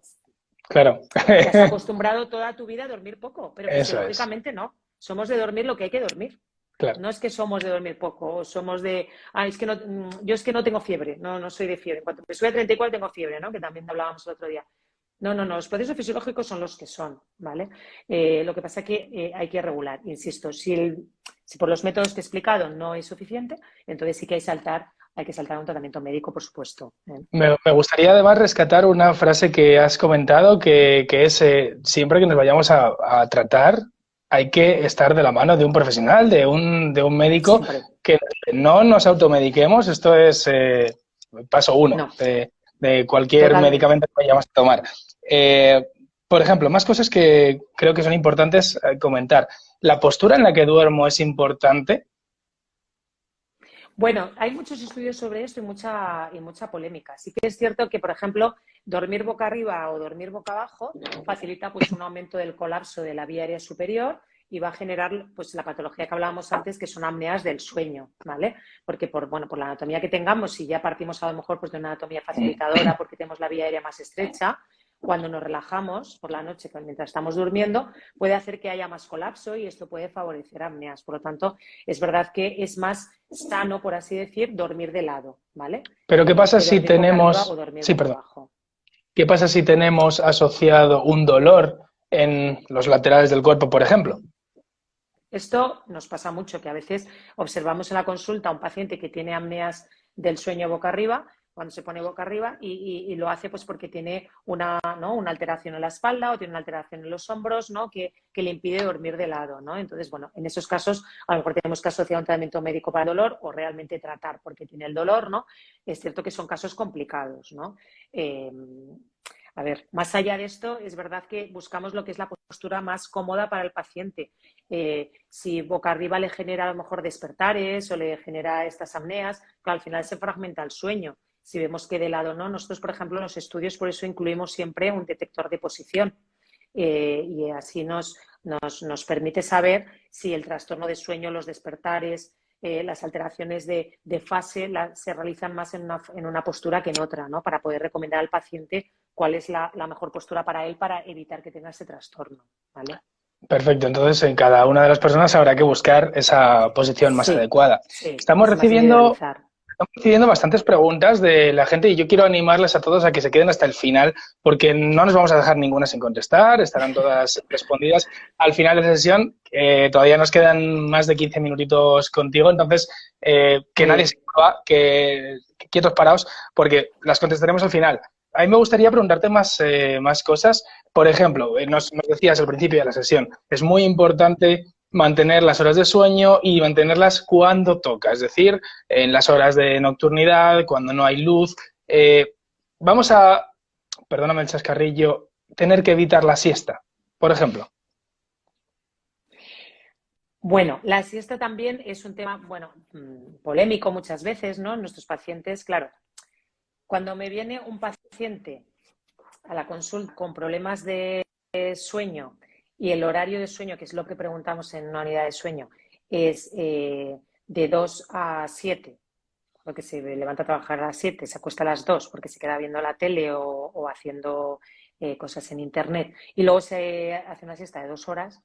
Speaker 1: Claro.
Speaker 2: te has acostumbrado toda tu vida a dormir poco, pero
Speaker 1: Eso es.
Speaker 2: fisiológicamente no. Somos de dormir lo que hay que dormir.
Speaker 1: Claro.
Speaker 2: No es que somos de dormir poco, o somos de, es que no, yo es que no tengo fiebre, no soy de fiebre. Cuando me sube a 34 tengo fiebre, ¿no? Que también hablábamos el otro día. No, los procesos fisiológicos son los que son, ¿vale? Lo que pasa es que hay que regular, insisto, si por los métodos que he explicado no es suficiente, entonces sí que hay que saltar a un tratamiento médico, por supuesto.
Speaker 1: Me gustaría además rescatar una frase que has comentado, que es siempre que nos vayamos a tratar, hay que estar de la mano de un profesional, de un médico,
Speaker 2: Siempre.
Speaker 1: que no nos automediquemos. Esto es paso uno
Speaker 2: No,
Speaker 1: de cualquier
Speaker 2: totalmente.
Speaker 1: medicamento que vayamos a tomar. Por ejemplo, más cosas que creo que son importantes comentar. ¿La postura en la que duermo es importante?
Speaker 2: Bueno, hay muchos estudios sobre esto y mucha polémica. Sí que es cierto que, por ejemplo, dormir boca arriba o dormir boca abajo facilita pues un aumento del colapso de la vía aérea superior y va a generar pues la patología que hablábamos antes, que son apneas del sueño, ¿vale? Porque por la anatomía que tengamos, si ya partimos a lo mejor pues de una anatomía facilitadora porque tenemos la vía aérea más estrecha, cuando nos relajamos por la noche mientras estamos durmiendo, puede hacer que haya más colapso y esto puede favorecer apneas. Por lo tanto, es verdad que es más sano, por así decir, dormir de lado, ¿vale?
Speaker 1: Pero ¿qué pasa
Speaker 2: Que
Speaker 1: si
Speaker 2: dormir boca arriba o
Speaker 1: tenemos...
Speaker 2: dormir
Speaker 1: Sí,
Speaker 2: boca
Speaker 1: perdón.
Speaker 2: abajo.
Speaker 1: ¿Qué pasa si tenemos asociado un dolor en los laterales del cuerpo, por ejemplo?
Speaker 2: Esto nos pasa mucho, que a veces observamos en la consulta a un paciente que tiene apneas del sueño boca arriba, cuando se pone boca arriba, y lo hace pues porque tiene ¿no? una alteración en la espalda o tiene una alteración en los hombros, ¿no? que le impide dormir de lado, ¿no? Entonces, bueno, en esos casos a lo mejor tenemos que asociar un tratamiento médico para el dolor o realmente tratar porque tiene el dolor, ¿no? Es cierto que son casos complicados, ¿no? A ver, más allá de esto, es verdad que buscamos lo que es la postura más cómoda para el paciente. Si boca arriba le genera a lo mejor despertares o le genera estas apneas, que al final se fragmenta el sueño. Si vemos que de lado no, nosotros, por ejemplo, en los estudios por eso incluimos siempre un detector de posición y así nos permite saber si el trastorno de sueño, los despertares, las alteraciones de fase se realizan más en una postura que en otra, ¿no? Para poder recomendar al paciente cuál es la mejor postura para él para evitar que tenga ese trastorno, ¿vale?
Speaker 1: Perfecto, entonces en cada una de las personas habrá que buscar esa posición más
Speaker 2: Sí,
Speaker 1: adecuada.
Speaker 2: sí,
Speaker 1: Estamos
Speaker 2: es más
Speaker 1: recibiendo,
Speaker 2: individualizar.
Speaker 1: estamos recibiendo bastantes preguntas de la gente y yo quiero animarles a todos a que se queden hasta el final porque no nos vamos a dejar ninguna sin contestar, estarán todas respondidas al final de la sesión. Todavía nos quedan más de 15 minutitos contigo, entonces que
Speaker 2: Muy
Speaker 1: nadie se
Speaker 2: bien.
Speaker 1: mueva, que quietos parados porque las contestaremos al final. A mí me gustaría preguntarte más cosas. Por ejemplo, nos decías al principio de la sesión, es muy importante mantener las horas de sueño y mantenerlas cuando toca, es decir, en las horas de nocturnidad, cuando no hay luz. Vamos a, perdóname el chascarrillo, tener que evitar la siesta, por ejemplo.
Speaker 2: Bueno, la siesta también es un tema, bueno, polémico muchas veces, ¿no? Nuestros pacientes, claro, cuando me viene un paciente a la consulta con problemas de sueño y el horario de sueño, que es lo que preguntamos en una unidad de sueño, es de 2 a 7, porque se levanta a trabajar a las 7, se acuesta a las 2 porque se queda viendo la tele o haciendo cosas en internet y luego se hace una siesta de 2 horas.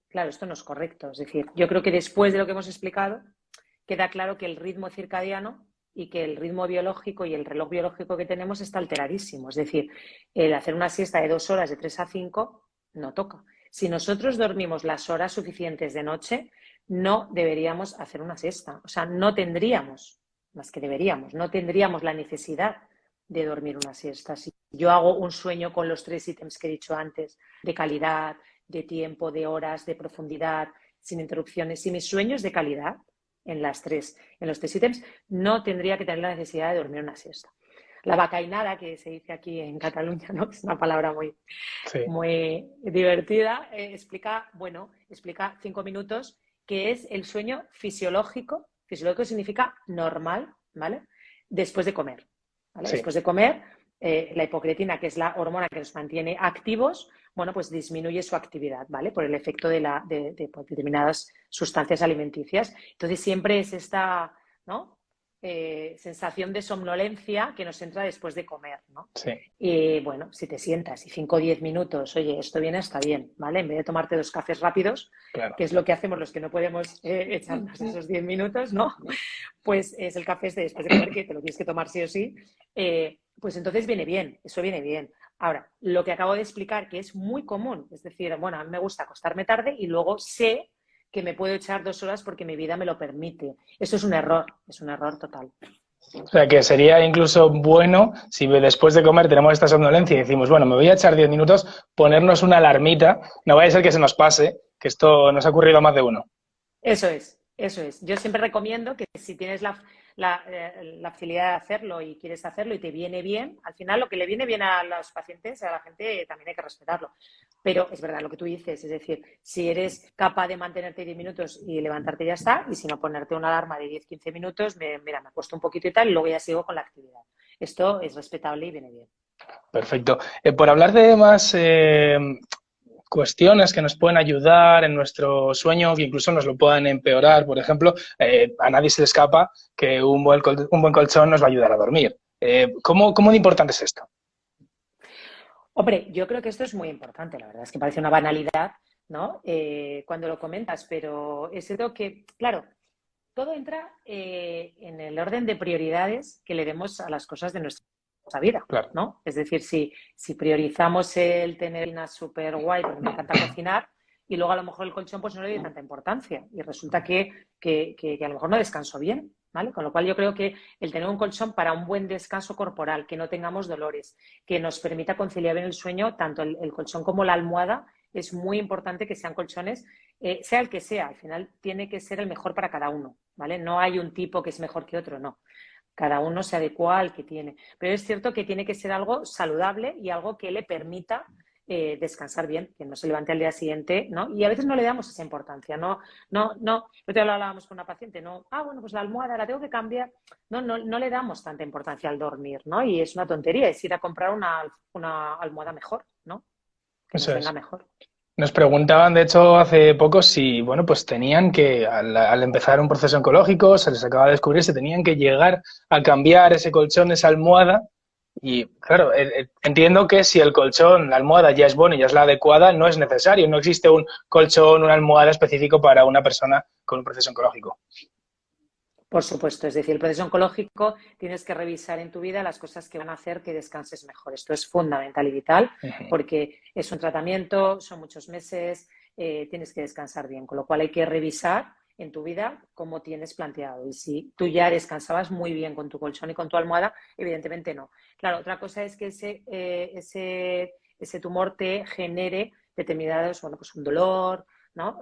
Speaker 2: Claro, esto no es correcto. Es decir, yo creo que después de lo que hemos explicado, queda claro que el ritmo circadiano y que el ritmo biológico y el reloj biológico que tenemos está alteradísimo. Es decir, el hacer una siesta de 2 horas de 3 a 5 no toca. Si nosotros dormimos las horas suficientes de noche, no deberíamos hacer una siesta. O sea, no tendríamos, más que deberíamos, no tendríamos la necesidad de dormir una siesta. Si yo hago un sueño con los 3 ítems que he dicho antes, de calidad, de tiempo, de horas, de profundidad, sin interrupciones, si mi sueño es de calidad, en los 3 ítems, no tendría que tener la necesidad de dormir una siesta. La vacainada, que se dice aquí en Cataluña, ¿no? Es una palabra muy,
Speaker 1: Sí.
Speaker 2: muy divertida, explica 5 minutos, que es el sueño fisiológico. Fisiológico significa normal, ¿vale? después de comer, ¿vale?
Speaker 1: Sí.
Speaker 2: Después de comer, la hipocreatina, que es la hormona que nos mantiene activos, bueno, pues disminuye su actividad, ¿vale? Por el efecto de determinadas sustancias alimenticias. Entonces siempre es esta, ¿no? Sensación de somnolencia que nos entra después de comer, ¿no?
Speaker 1: Sí.
Speaker 2: Y bueno, si te sientas y 5 o 10 minutos, oye, esto viene, está bien, ¿vale? En vez de tomarte 2 cafés rápidos,
Speaker 1: Claro.
Speaker 2: que es lo que hacemos los que no podemos echarnos esos 10 minutos, ¿no? Pues es el café este después de comer, que te lo tienes que tomar sí o sí, pues entonces viene bien, eso viene bien. Ahora, lo que acabo de explicar, que es muy común, es decir, bueno, a mí me gusta acostarme tarde y luego sé que me puedo echar 2 horas porque mi vida me lo permite. Eso es un error total.
Speaker 1: O sea, que sería incluso bueno si después de comer tenemos esta somnolencia y decimos, bueno, me voy a echar 10 minutos, ponernos una alarmita, no vaya a ser que se nos pase, que esto nos ha ocurrido a más de uno.
Speaker 2: Eso es, eso es. Yo siempre recomiendo que si tienes la facilidad de hacerlo y quieres hacerlo y te viene bien, al final lo que le viene bien a los pacientes, a la gente, también hay que respetarlo. Pero es verdad lo que tú dices, es decir, si eres capaz de mantenerte 10 minutos y levantarte ya está, y si no ponerte una alarma de 10-15 minutos, mira, me acuesto un poquito y tal, y luego ya sigo con la actividad. Esto es respetable y viene bien.
Speaker 1: Perfecto. Por hablar de más cuestiones que nos pueden ayudar en nuestro sueño, que incluso nos lo puedan empeorar, por ejemplo, a nadie se le escapa que un buen colchón nos va a ayudar a dormir. ¿Cómo de importante es esto?
Speaker 2: Hombre, yo creo que esto es muy importante, la verdad es que parece una banalidad, ¿no? Cuando lo comentas, pero es cierto que, claro, todo entra en el orden de prioridades que le demos a las cosas de nuestra vida,
Speaker 1: Claro.
Speaker 2: ¿no? Es decir, si priorizamos el tener una súper guay, porque me encanta cocinar, y luego a lo mejor el colchón pues no le doy tanta importancia, y resulta que a lo mejor no descanso bien, ¿vale? Con lo cual yo creo que el tener un colchón para un buen descanso corporal, que no tengamos dolores, que nos permita conciliar bien el sueño, tanto el colchón como la almohada, es muy importante que sean colchones, sea el que sea, al final tiene que ser el mejor para cada uno, ¿vale? No hay un tipo que es mejor que otro, no. Cada uno se adecua al que tiene. Pero es cierto que tiene que ser algo saludable y algo que le permita descansar bien, que no se levante al día siguiente, ¿no? Y a veces no le damos esa importancia, no, te lo hablábamos con una paciente, no, bueno, pues la almohada la tengo que cambiar, no le damos tanta importancia al dormir, ¿no? Y es una tontería, es ir a comprar una almohada mejor, ¿no? Que nos
Speaker 1: Eso
Speaker 2: venga
Speaker 1: es.
Speaker 2: mejor.
Speaker 1: Nos preguntaban, de hecho, hace poco si, bueno, pues tenían que, al empezar un proceso oncológico, se les acaba de descubrir, se tenían que llegar a cambiar ese colchón, esa almohada. Y claro, entiendo que si el colchón, la almohada ya es buena y ya es la adecuada, no es necesario. No existe un colchón, una almohada específico para una persona con un proceso oncológico.
Speaker 2: Por supuesto, es decir, el proceso oncológico tienes que revisar en tu vida las cosas que van a hacer que descanses mejor. Esto es fundamental y vital porque es un tratamiento, son muchos meses, tienes que descansar bien, con lo cual hay que revisar en tu vida cómo tienes planteado. Y si tú ya descansabas muy bien con tu colchón y con tu almohada, evidentemente no. Claro, otra cosa es que ese tumor te genere determinados, bueno, pues un dolor, ¿no?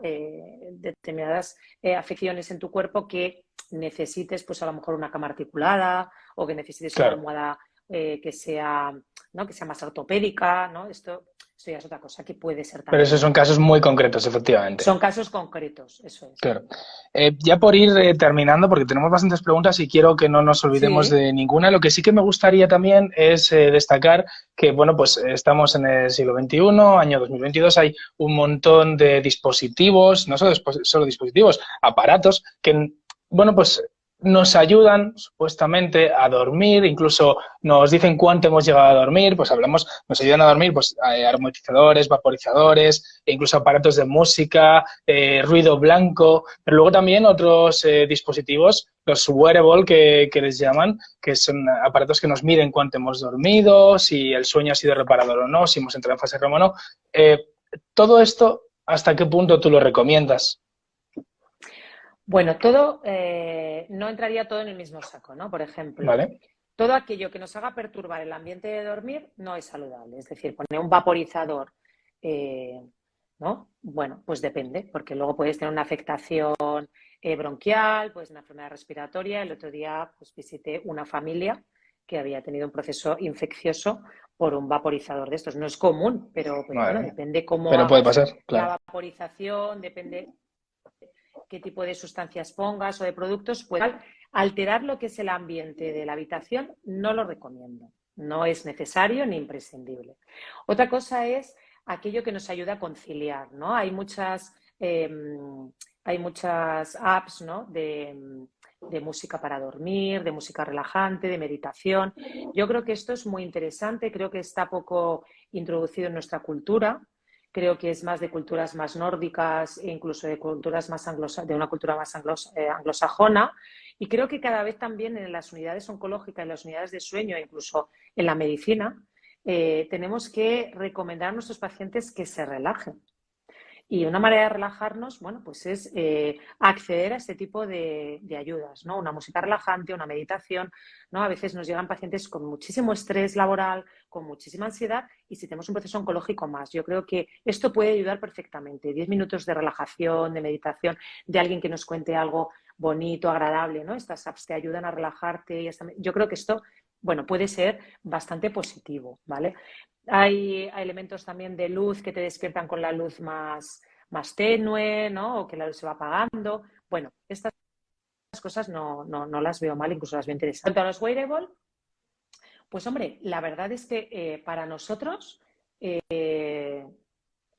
Speaker 2: Determinadas afecciones en tu cuerpo que necesites, pues a lo mejor una cama articulada o que necesites una almohada que sea, ¿no? Que sea más ortopédica, ¿no? Esto ya es otra cosa que puede ser también.
Speaker 1: Pero esos son casos muy concretos, efectivamente.
Speaker 2: Son casos concretos, eso es.
Speaker 1: Claro. Ya por ir terminando, porque tenemos bastantes preguntas y quiero que no nos olvidemos de ninguna, lo que sí que me gustaría también es destacar que, bueno, pues estamos en el siglo XXI, año 2022, hay un montón de dispositivos, no solo dispositivos, aparatos que, bueno, pues nos ayudan supuestamente a dormir, incluso nos dicen cuánto hemos llegado a dormir, pues hablamos, nos ayudan a dormir, pues aromatizadores, vaporizadores, e incluso aparatos de música, ruido blanco, pero luego también otros dispositivos, los wearable que les llaman, que son aparatos que nos miden cuánto hemos dormido, si el sueño ha sido reparador o no, si hemos entrado en fase REM o no. Todo esto, ¿hasta qué punto tú lo recomiendas?
Speaker 2: Bueno, no entraría todo en el mismo saco, ¿no? Por ejemplo, todo aquello que nos haga perturbar el ambiente de dormir no es saludable. Es decir, poner un vaporizador, ¿no? Bueno, pues depende, porque luego puedes tener una afectación bronquial, pues una enfermedad respiratoria. El otro día pues visité una familia que había tenido un proceso infeccioso por un vaporizador de estos. No es común, pero bueno, depende cómo
Speaker 1: pero puede
Speaker 2: hagas
Speaker 1: pasar,
Speaker 2: la vaporización, depende qué tipo de sustancias pongas o de productos, puede alterar lo que es el ambiente de la habitación, no lo recomiendo. No es necesario ni imprescindible. Otra cosa es aquello que nos ayuda a conciliar, ¿no? Hay muchas apps, ¿no? de música para dormir, de música relajante, de meditación. Yo creo que esto es muy interesante, creo que está poco introducido en nuestra cultura. Creo que es más de culturas más nórdicas e incluso de culturas más de una cultura más anglosajona. Y creo que cada vez también en las unidades oncológicas, en las unidades de sueño, incluso en la medicina, tenemos que recomendar a nuestros pacientes que se relajen. Y una manera de relajarnos, bueno, pues es acceder a este tipo de ayudas, ¿no? Una música relajante, una meditación, ¿no? A veces nos llegan pacientes con muchísimo estrés laboral, con muchísima ansiedad y si tenemos un proceso oncológico más. Yo creo que esto puede ayudar perfectamente. 10 minutos de relajación, de meditación, de alguien que nos cuente algo bonito, agradable, ¿no? Estas apps te ayudan a relajarte. Yo creo que esto, bueno, puede ser bastante positivo, ¿vale? Hay elementos también de luz que te despiertan con la luz más tenue, ¿no? O que la luz se va apagando. Bueno, estas cosas no las veo mal, incluso las veo interesantes. En cuanto a los wearable, pues hombre, la verdad es que para nosotros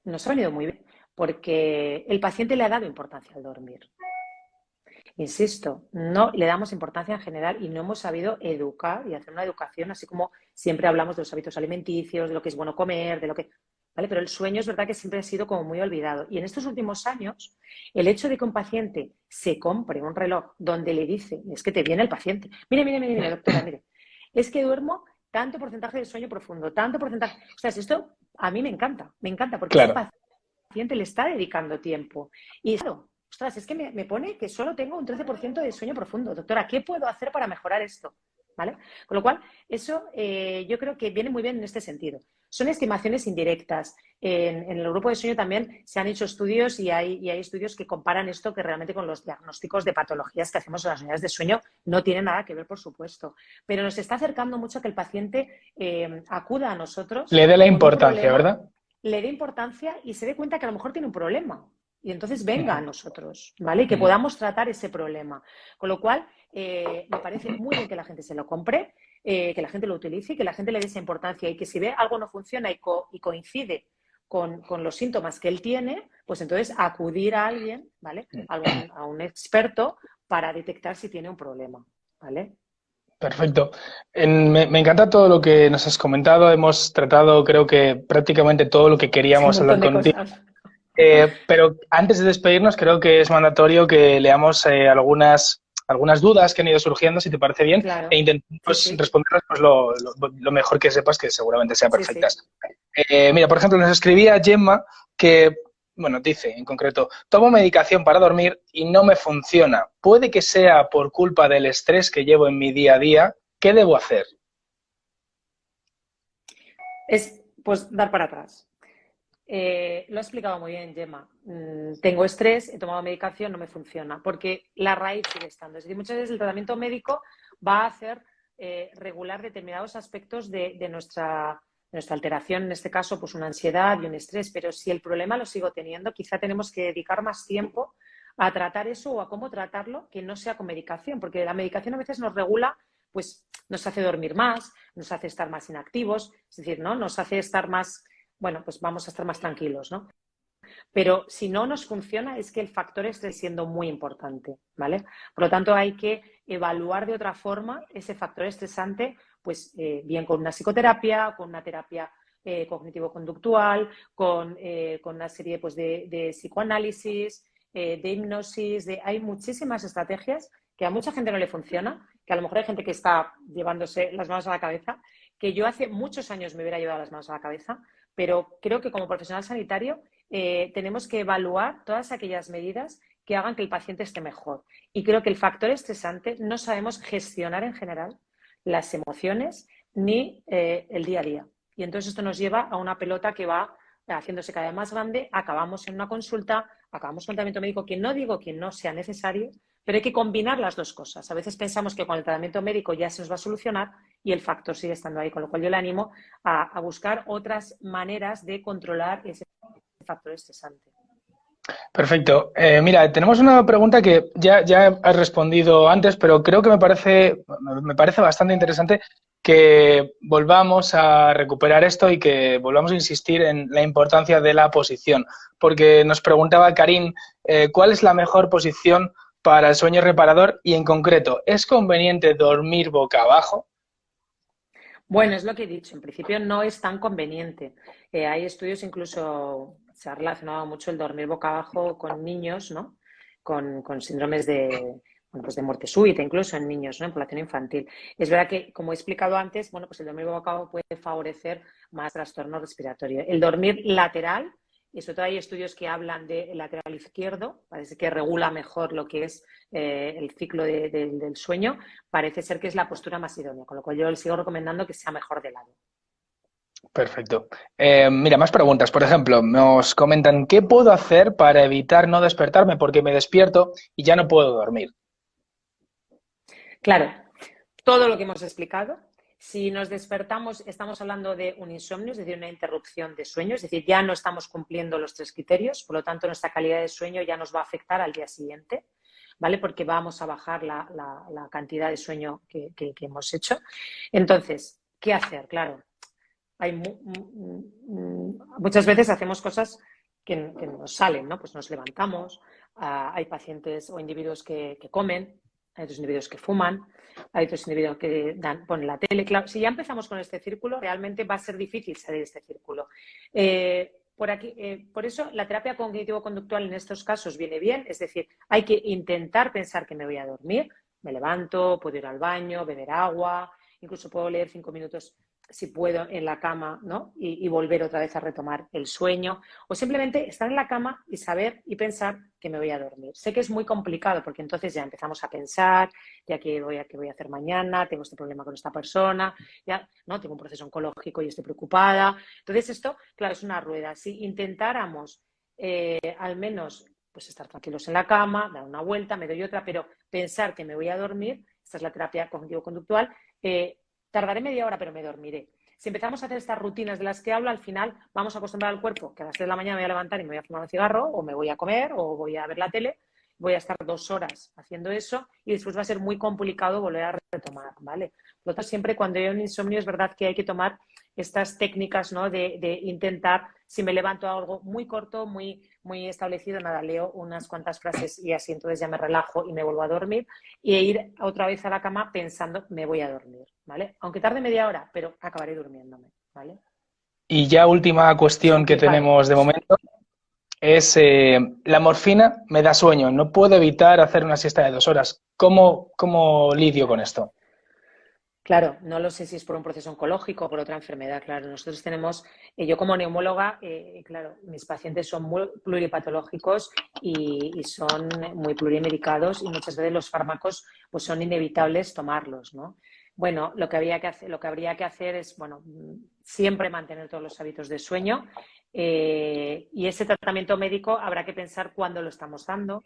Speaker 2: nos ha venido muy bien, porque el paciente le ha dado importancia al dormir. Insisto, no le damos importancia en general y no hemos sabido educar y hacer una educación, así como siempre hablamos de los hábitos alimenticios, de lo que es bueno comer, de lo que... ¿Vale? Pero el sueño es verdad que siempre ha sido como muy olvidado. Y en estos últimos años, el hecho de que un paciente se compre un reloj donde le dice, es que te viene el paciente, mire, doctora, mire, es que duermo tanto porcentaje de sueño profundo, tanto porcentaje... O sea, esto a mí me encanta, porque ese
Speaker 1: Claro.
Speaker 2: paciente le está dedicando tiempo. Y claro, ostras, es que me pone que solo tengo un 13% de sueño profundo. Doctora, ¿qué puedo hacer para mejorar esto? ¿Vale? Con lo cual, eso yo creo que viene muy bien en este sentido. Son estimaciones indirectas. En el grupo de sueño también se han hecho estudios y hay estudios que comparan esto que realmente con los diagnósticos de patologías que hacemos en las unidades de sueño no tiene nada que ver, por supuesto. Pero nos está acercando mucho a que el paciente acuda a nosotros
Speaker 1: Le dé la
Speaker 2: con un
Speaker 1: importancia,
Speaker 2: problema,
Speaker 1: ¿verdad?
Speaker 2: le dé importancia y se dé cuenta que a lo mejor tiene un problema. Y entonces venga a nosotros, ¿vale? Y que podamos tratar ese problema. Con lo cual, me parece muy bien que la gente se lo compre, que la gente lo utilice y que la gente le dé esa importancia y que si ve algo no funciona y coincide con los síntomas que él tiene, pues entonces acudir a alguien, ¿vale? A un experto para detectar si tiene un problema, ¿vale?
Speaker 1: Perfecto. Me encanta todo lo que nos has comentado. Hemos tratado, creo que prácticamente todo lo que
Speaker 2: Un
Speaker 1: queríamos hablar
Speaker 2: montón de
Speaker 1: contigo.
Speaker 2: cosas.
Speaker 1: Pero antes de despedirnos, creo que es mandatorio que leamos algunas dudas que han ido surgiendo, si te parece bien,
Speaker 2: Claro.
Speaker 1: e intentemos
Speaker 2: Sí.
Speaker 1: responderlas pues, lo mejor que sepas, que seguramente sean
Speaker 2: Sí.
Speaker 1: perfectas. Mira, por ejemplo, nos escribía Gemma que, bueno, dice en concreto, tomo medicación para dormir y no me funciona. Puede que sea por culpa del estrés que llevo en mi día a día. ¿Qué debo hacer?
Speaker 2: Pues dar para atrás. Lo he explicado muy bien, Gemma. Tengo estrés, he tomado medicación, no me funciona, porque la raíz sigue estando. Es decir, muchas veces el tratamiento médico va a hacer regular determinados aspectos de nuestra alteración, en este caso, pues una ansiedad y un estrés, pero si el problema lo sigo teniendo, quizá tenemos que dedicar más tiempo a tratar eso o a cómo tratarlo, que no sea con medicación, porque la medicación a veces nos regula, pues nos hace dormir más, nos hace estar más inactivos, es decir, ¿no? Nos hace estar más, bueno, pues vamos a estar más tranquilos, ¿no? Pero si no nos funciona es que el factor esté siendo muy importante, ¿vale? Por lo tanto, hay que evaluar de otra forma ese factor estresante, pues bien con una psicoterapia, con una terapia cognitivo-conductual, con una serie pues, de psicoanálisis, de hipnosis, hay muchísimas estrategias que a mucha gente no le funciona, que a lo mejor hay gente que está llevándose las manos a la cabeza, que yo hace muchos años me hubiera llevado las manos a la cabeza, pero creo que como profesional sanitario tenemos que evaluar todas aquellas medidas que hagan que el paciente esté mejor. Y creo que el factor estresante no sabemos gestionar en general las emociones ni el día a día. Y entonces esto nos lleva a una pelota que va haciéndose cada vez más grande, acabamos en una consulta, acabamos con un tratamiento médico, que no digo que no sea necesario, pero hay que combinar las dos cosas. A veces pensamos que con el tratamiento médico ya se nos va a solucionar y el factor sigue estando ahí, con lo cual yo le animo a buscar otras maneras de controlar ese factor estresante.
Speaker 1: Perfecto. Mira, tenemos una pregunta que ya has respondido antes, pero creo que me parece bastante interesante que volvamos a recuperar esto y que volvamos a insistir en la importancia de la posición. Porque nos preguntaba Karim, ¿cuál es la mejor posición para el sueño reparador? Y en concreto, ¿es conveniente dormir boca abajo?
Speaker 2: Bueno, es lo que he dicho. En principio no es tan conveniente. Hay estudios, incluso se ha relacionado mucho el dormir boca abajo con niños, ¿no? Con síndromes de, bueno, pues de muerte súbita, incluso en niños, ¿no? En población infantil. Es verdad que, como he explicado antes, bueno, pues el dormir boca abajo puede favorecer más trastorno respiratorio. El dormir lateral, y sobre todo hay estudios que hablan del lateral izquierdo, parece que regula mejor lo que es el ciclo del sueño, parece ser que es la postura más idónea, con lo cual yo le sigo recomendando que sea mejor de lado.
Speaker 1: Perfecto. Mira, más preguntas. Por ejemplo, nos comentan, ¿qué puedo hacer para evitar no despertarme? Porque me despierto y ya no puedo dormir.
Speaker 2: Claro, todo lo que hemos explicado. Si nos despertamos, estamos hablando de un insomnio, es decir, una interrupción de sueño, es decir, ya no estamos cumpliendo los 3 criterios, por lo tanto, nuestra calidad de sueño ya nos va a afectar al día siguiente, ¿vale? Porque vamos a bajar la cantidad de sueño que hemos hecho. Entonces, ¿qué hacer? Claro, hay muchas veces hacemos cosas que nos salen, ¿no? Pues nos levantamos, hay pacientes o individuos que comen, hay otros individuos que fuman, hay otros individuos que ponen la tele. Claro, si ya empezamos con este círculo, realmente va a ser difícil salir de este círculo. Por eso la terapia cognitivo-conductual en estos casos viene bien, es decir, hay que intentar pensar que me voy a dormir, me levanto, puedo ir al baño, beber agua, incluso puedo leer 5 minutos si puedo en la cama, ¿no? Y volver otra vez a retomar el sueño, o simplemente estar en la cama y saber y pensar que me voy a dormir. Sé que es muy complicado porque entonces ya empezamos a pensar, ya qué voy a hacer mañana, tengo este problema con esta persona, ya no tengo un proceso oncológico y estoy preocupada. Entonces esto, claro, es una rueda. Si intentáramos al menos pues estar tranquilos en la cama, dar una vuelta, me doy otra, pero pensar que me voy a dormir, esta es la terapia cognitivo-conductual, tardaré media hora, pero me dormiré. Si empezamos a hacer estas rutinas de las que hablo, al final vamos a acostumbrar al cuerpo que a las 3 de la mañana me voy a levantar y me voy a fumar un cigarro, o me voy a comer, o voy a ver la tele. Voy a estar 2 horas haciendo eso y después va a ser muy complicado volver a retomar, ¿vale? Por lo tanto, siempre cuando hay un insomnio es verdad que hay que tomar estas técnicas, ¿no? de intentar, si me levanto a algo muy corto, muy establecido, nada, leo unas cuantas frases y así entonces ya me relajo y me vuelvo a dormir y ir otra vez a la cama pensando me voy a dormir, ¿vale? Aunque tarde media hora, pero acabaré durmiéndome, ¿vale?
Speaker 1: Y ya última
Speaker 2: Es
Speaker 1: cuestión que
Speaker 2: complicado.
Speaker 1: tenemos de momento es la morfina me da sueño, no puedo evitar hacer una siesta de 2 horas. ¿Cómo lidio con esto?
Speaker 2: Claro, no lo sé si es por un proceso oncológico o por otra enfermedad. Claro, nosotros tenemos, yo como neumóloga, claro, mis pacientes son muy pluripatológicos y son muy plurimedicados y muchas veces los fármacos pues son inevitables tomarlos, ¿no? Bueno, lo que habría que hacer es, bueno, siempre mantener todos los hábitos de sueño y ese tratamiento médico habrá que pensar cuándo lo estamos dando,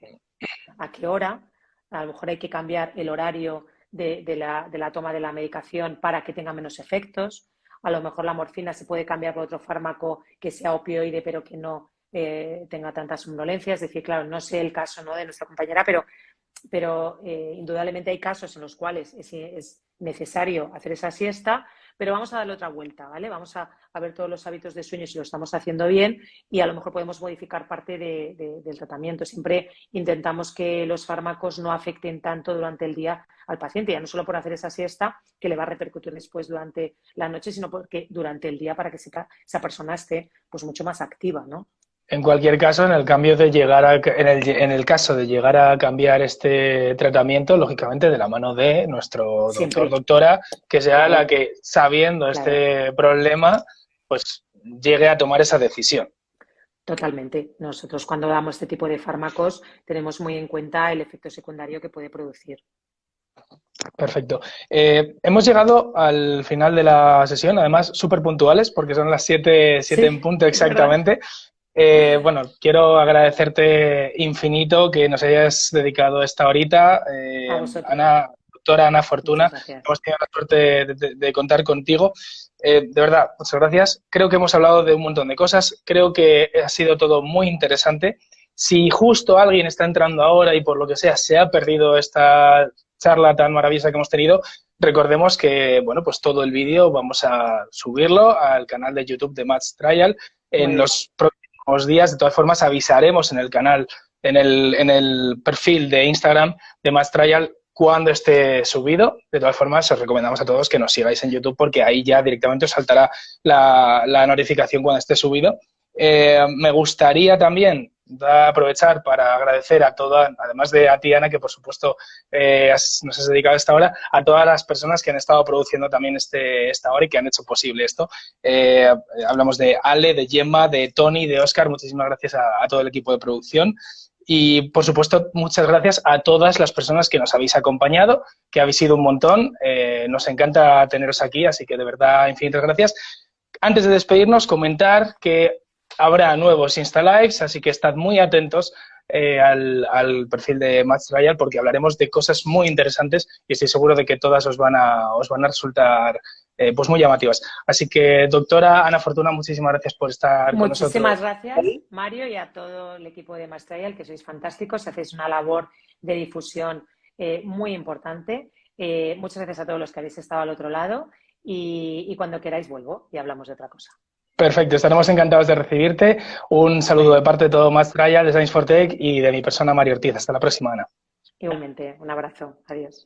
Speaker 2: a qué hora. A lo mejor hay que cambiar el horario de la toma de la medicación para que tenga menos efectos. A lo mejor la morfina se puede cambiar por otro fármaco que sea opioide pero que no tenga tanta somnolencia. Es decir, claro, no sé el caso, ¿no?, de nuestra compañera, pero indudablemente hay casos en los cuales es necesario hacer esa siesta, pero vamos a darle otra vuelta, ¿vale? Vamos a ver todos los hábitos de sueño si lo estamos haciendo bien y a lo mejor podemos modificar parte del tratamiento. Siempre intentamos que los fármacos no afecten tanto durante el día al paciente, ya no solo por hacer esa siesta que le va a repercutir después durante la noche, sino porque durante el día para que esa persona esté pues mucho más activa, ¿no?
Speaker 1: En cualquier caso, en el cambio de en el caso de llegar a cambiar este tratamiento, lógicamente de la mano de nuestro doctor,
Speaker 2: Siempre,
Speaker 1: doctora, que sea
Speaker 2: claro,
Speaker 1: la que, sabiendo
Speaker 2: claro.
Speaker 1: este problema, pues llegue a tomar esa decisión.
Speaker 2: Totalmente. Nosotros cuando damos este tipo de fármacos tenemos muy en cuenta el efecto secundario que puede producir.
Speaker 1: Perfecto. Hemos llegado al final de la sesión, además súper puntuales, porque son las 7
Speaker 2: Sí,
Speaker 1: en punto
Speaker 2: es verdad.
Speaker 1: exactamente. Bueno, quiero agradecerte infinito que nos hayas dedicado esta horita.
Speaker 2: A vosotros.
Speaker 1: Ana, doctora Ana Fortuna,
Speaker 2: Muchas gracias.
Speaker 1: hemos tenido la suerte de contar contigo. De verdad, muchas gracias. Creo que hemos hablado de un montón de cosas. Creo que ha sido todo muy interesante. Si justo alguien está entrando ahora y por lo que sea se ha perdido esta charla tan maravillosa que hemos tenido, recordemos que, bueno, pues todo el vídeo vamos a subirlo al canal de YouTube de Match Trial en los próximos días. De todas formas, avisaremos en el canal, en el perfil de Instagram de Match Trial cuando esté subido. De todas formas, os recomendamos a todos que nos sigáis en YouTube porque ahí ya directamente os saltará la notificación cuando esté subido. Me gustaría también aprovechar para agradecer a todas, además de a ti, Ana, que por supuesto nos has dedicado esta hora, a todas las personas que han estado produciendo también esta hora y que han hecho posible esto. Hablamos de Ale, de Gemma, de Tony, de Óscar. Muchísimas gracias a todo el equipo de producción. Y, por supuesto, muchas gracias a todas las personas que nos habéis acompañado, que habéis sido un montón. Nos encanta teneros aquí, así que de verdad, infinitas gracias. Antes de despedirnos, comentar que habrá nuevos Insta Lives, así que estad muy atentos al perfil de Match Trial porque hablaremos de cosas muy interesantes y estoy seguro de que todas os van a resultar pues muy llamativas. Así que, doctora Ana Fortuna, muchísimas gracias por estar con nosotros.
Speaker 2: Muchísimas gracias, Mario, y a todo el equipo de Match Trial, que sois fantásticos, hacéis una labor de difusión muy importante. Muchas gracias a todos los que habéis estado al otro lado y cuando queráis vuelvo y hablamos de otra cosa.
Speaker 1: Perfecto, estaremos encantados de recibirte. Un saludo de parte de todo Match Trial, de Science for Tech y de mi persona, Mario Ortiz. Hasta la próxima, Ana.
Speaker 2: Igualmente, un abrazo. Adiós.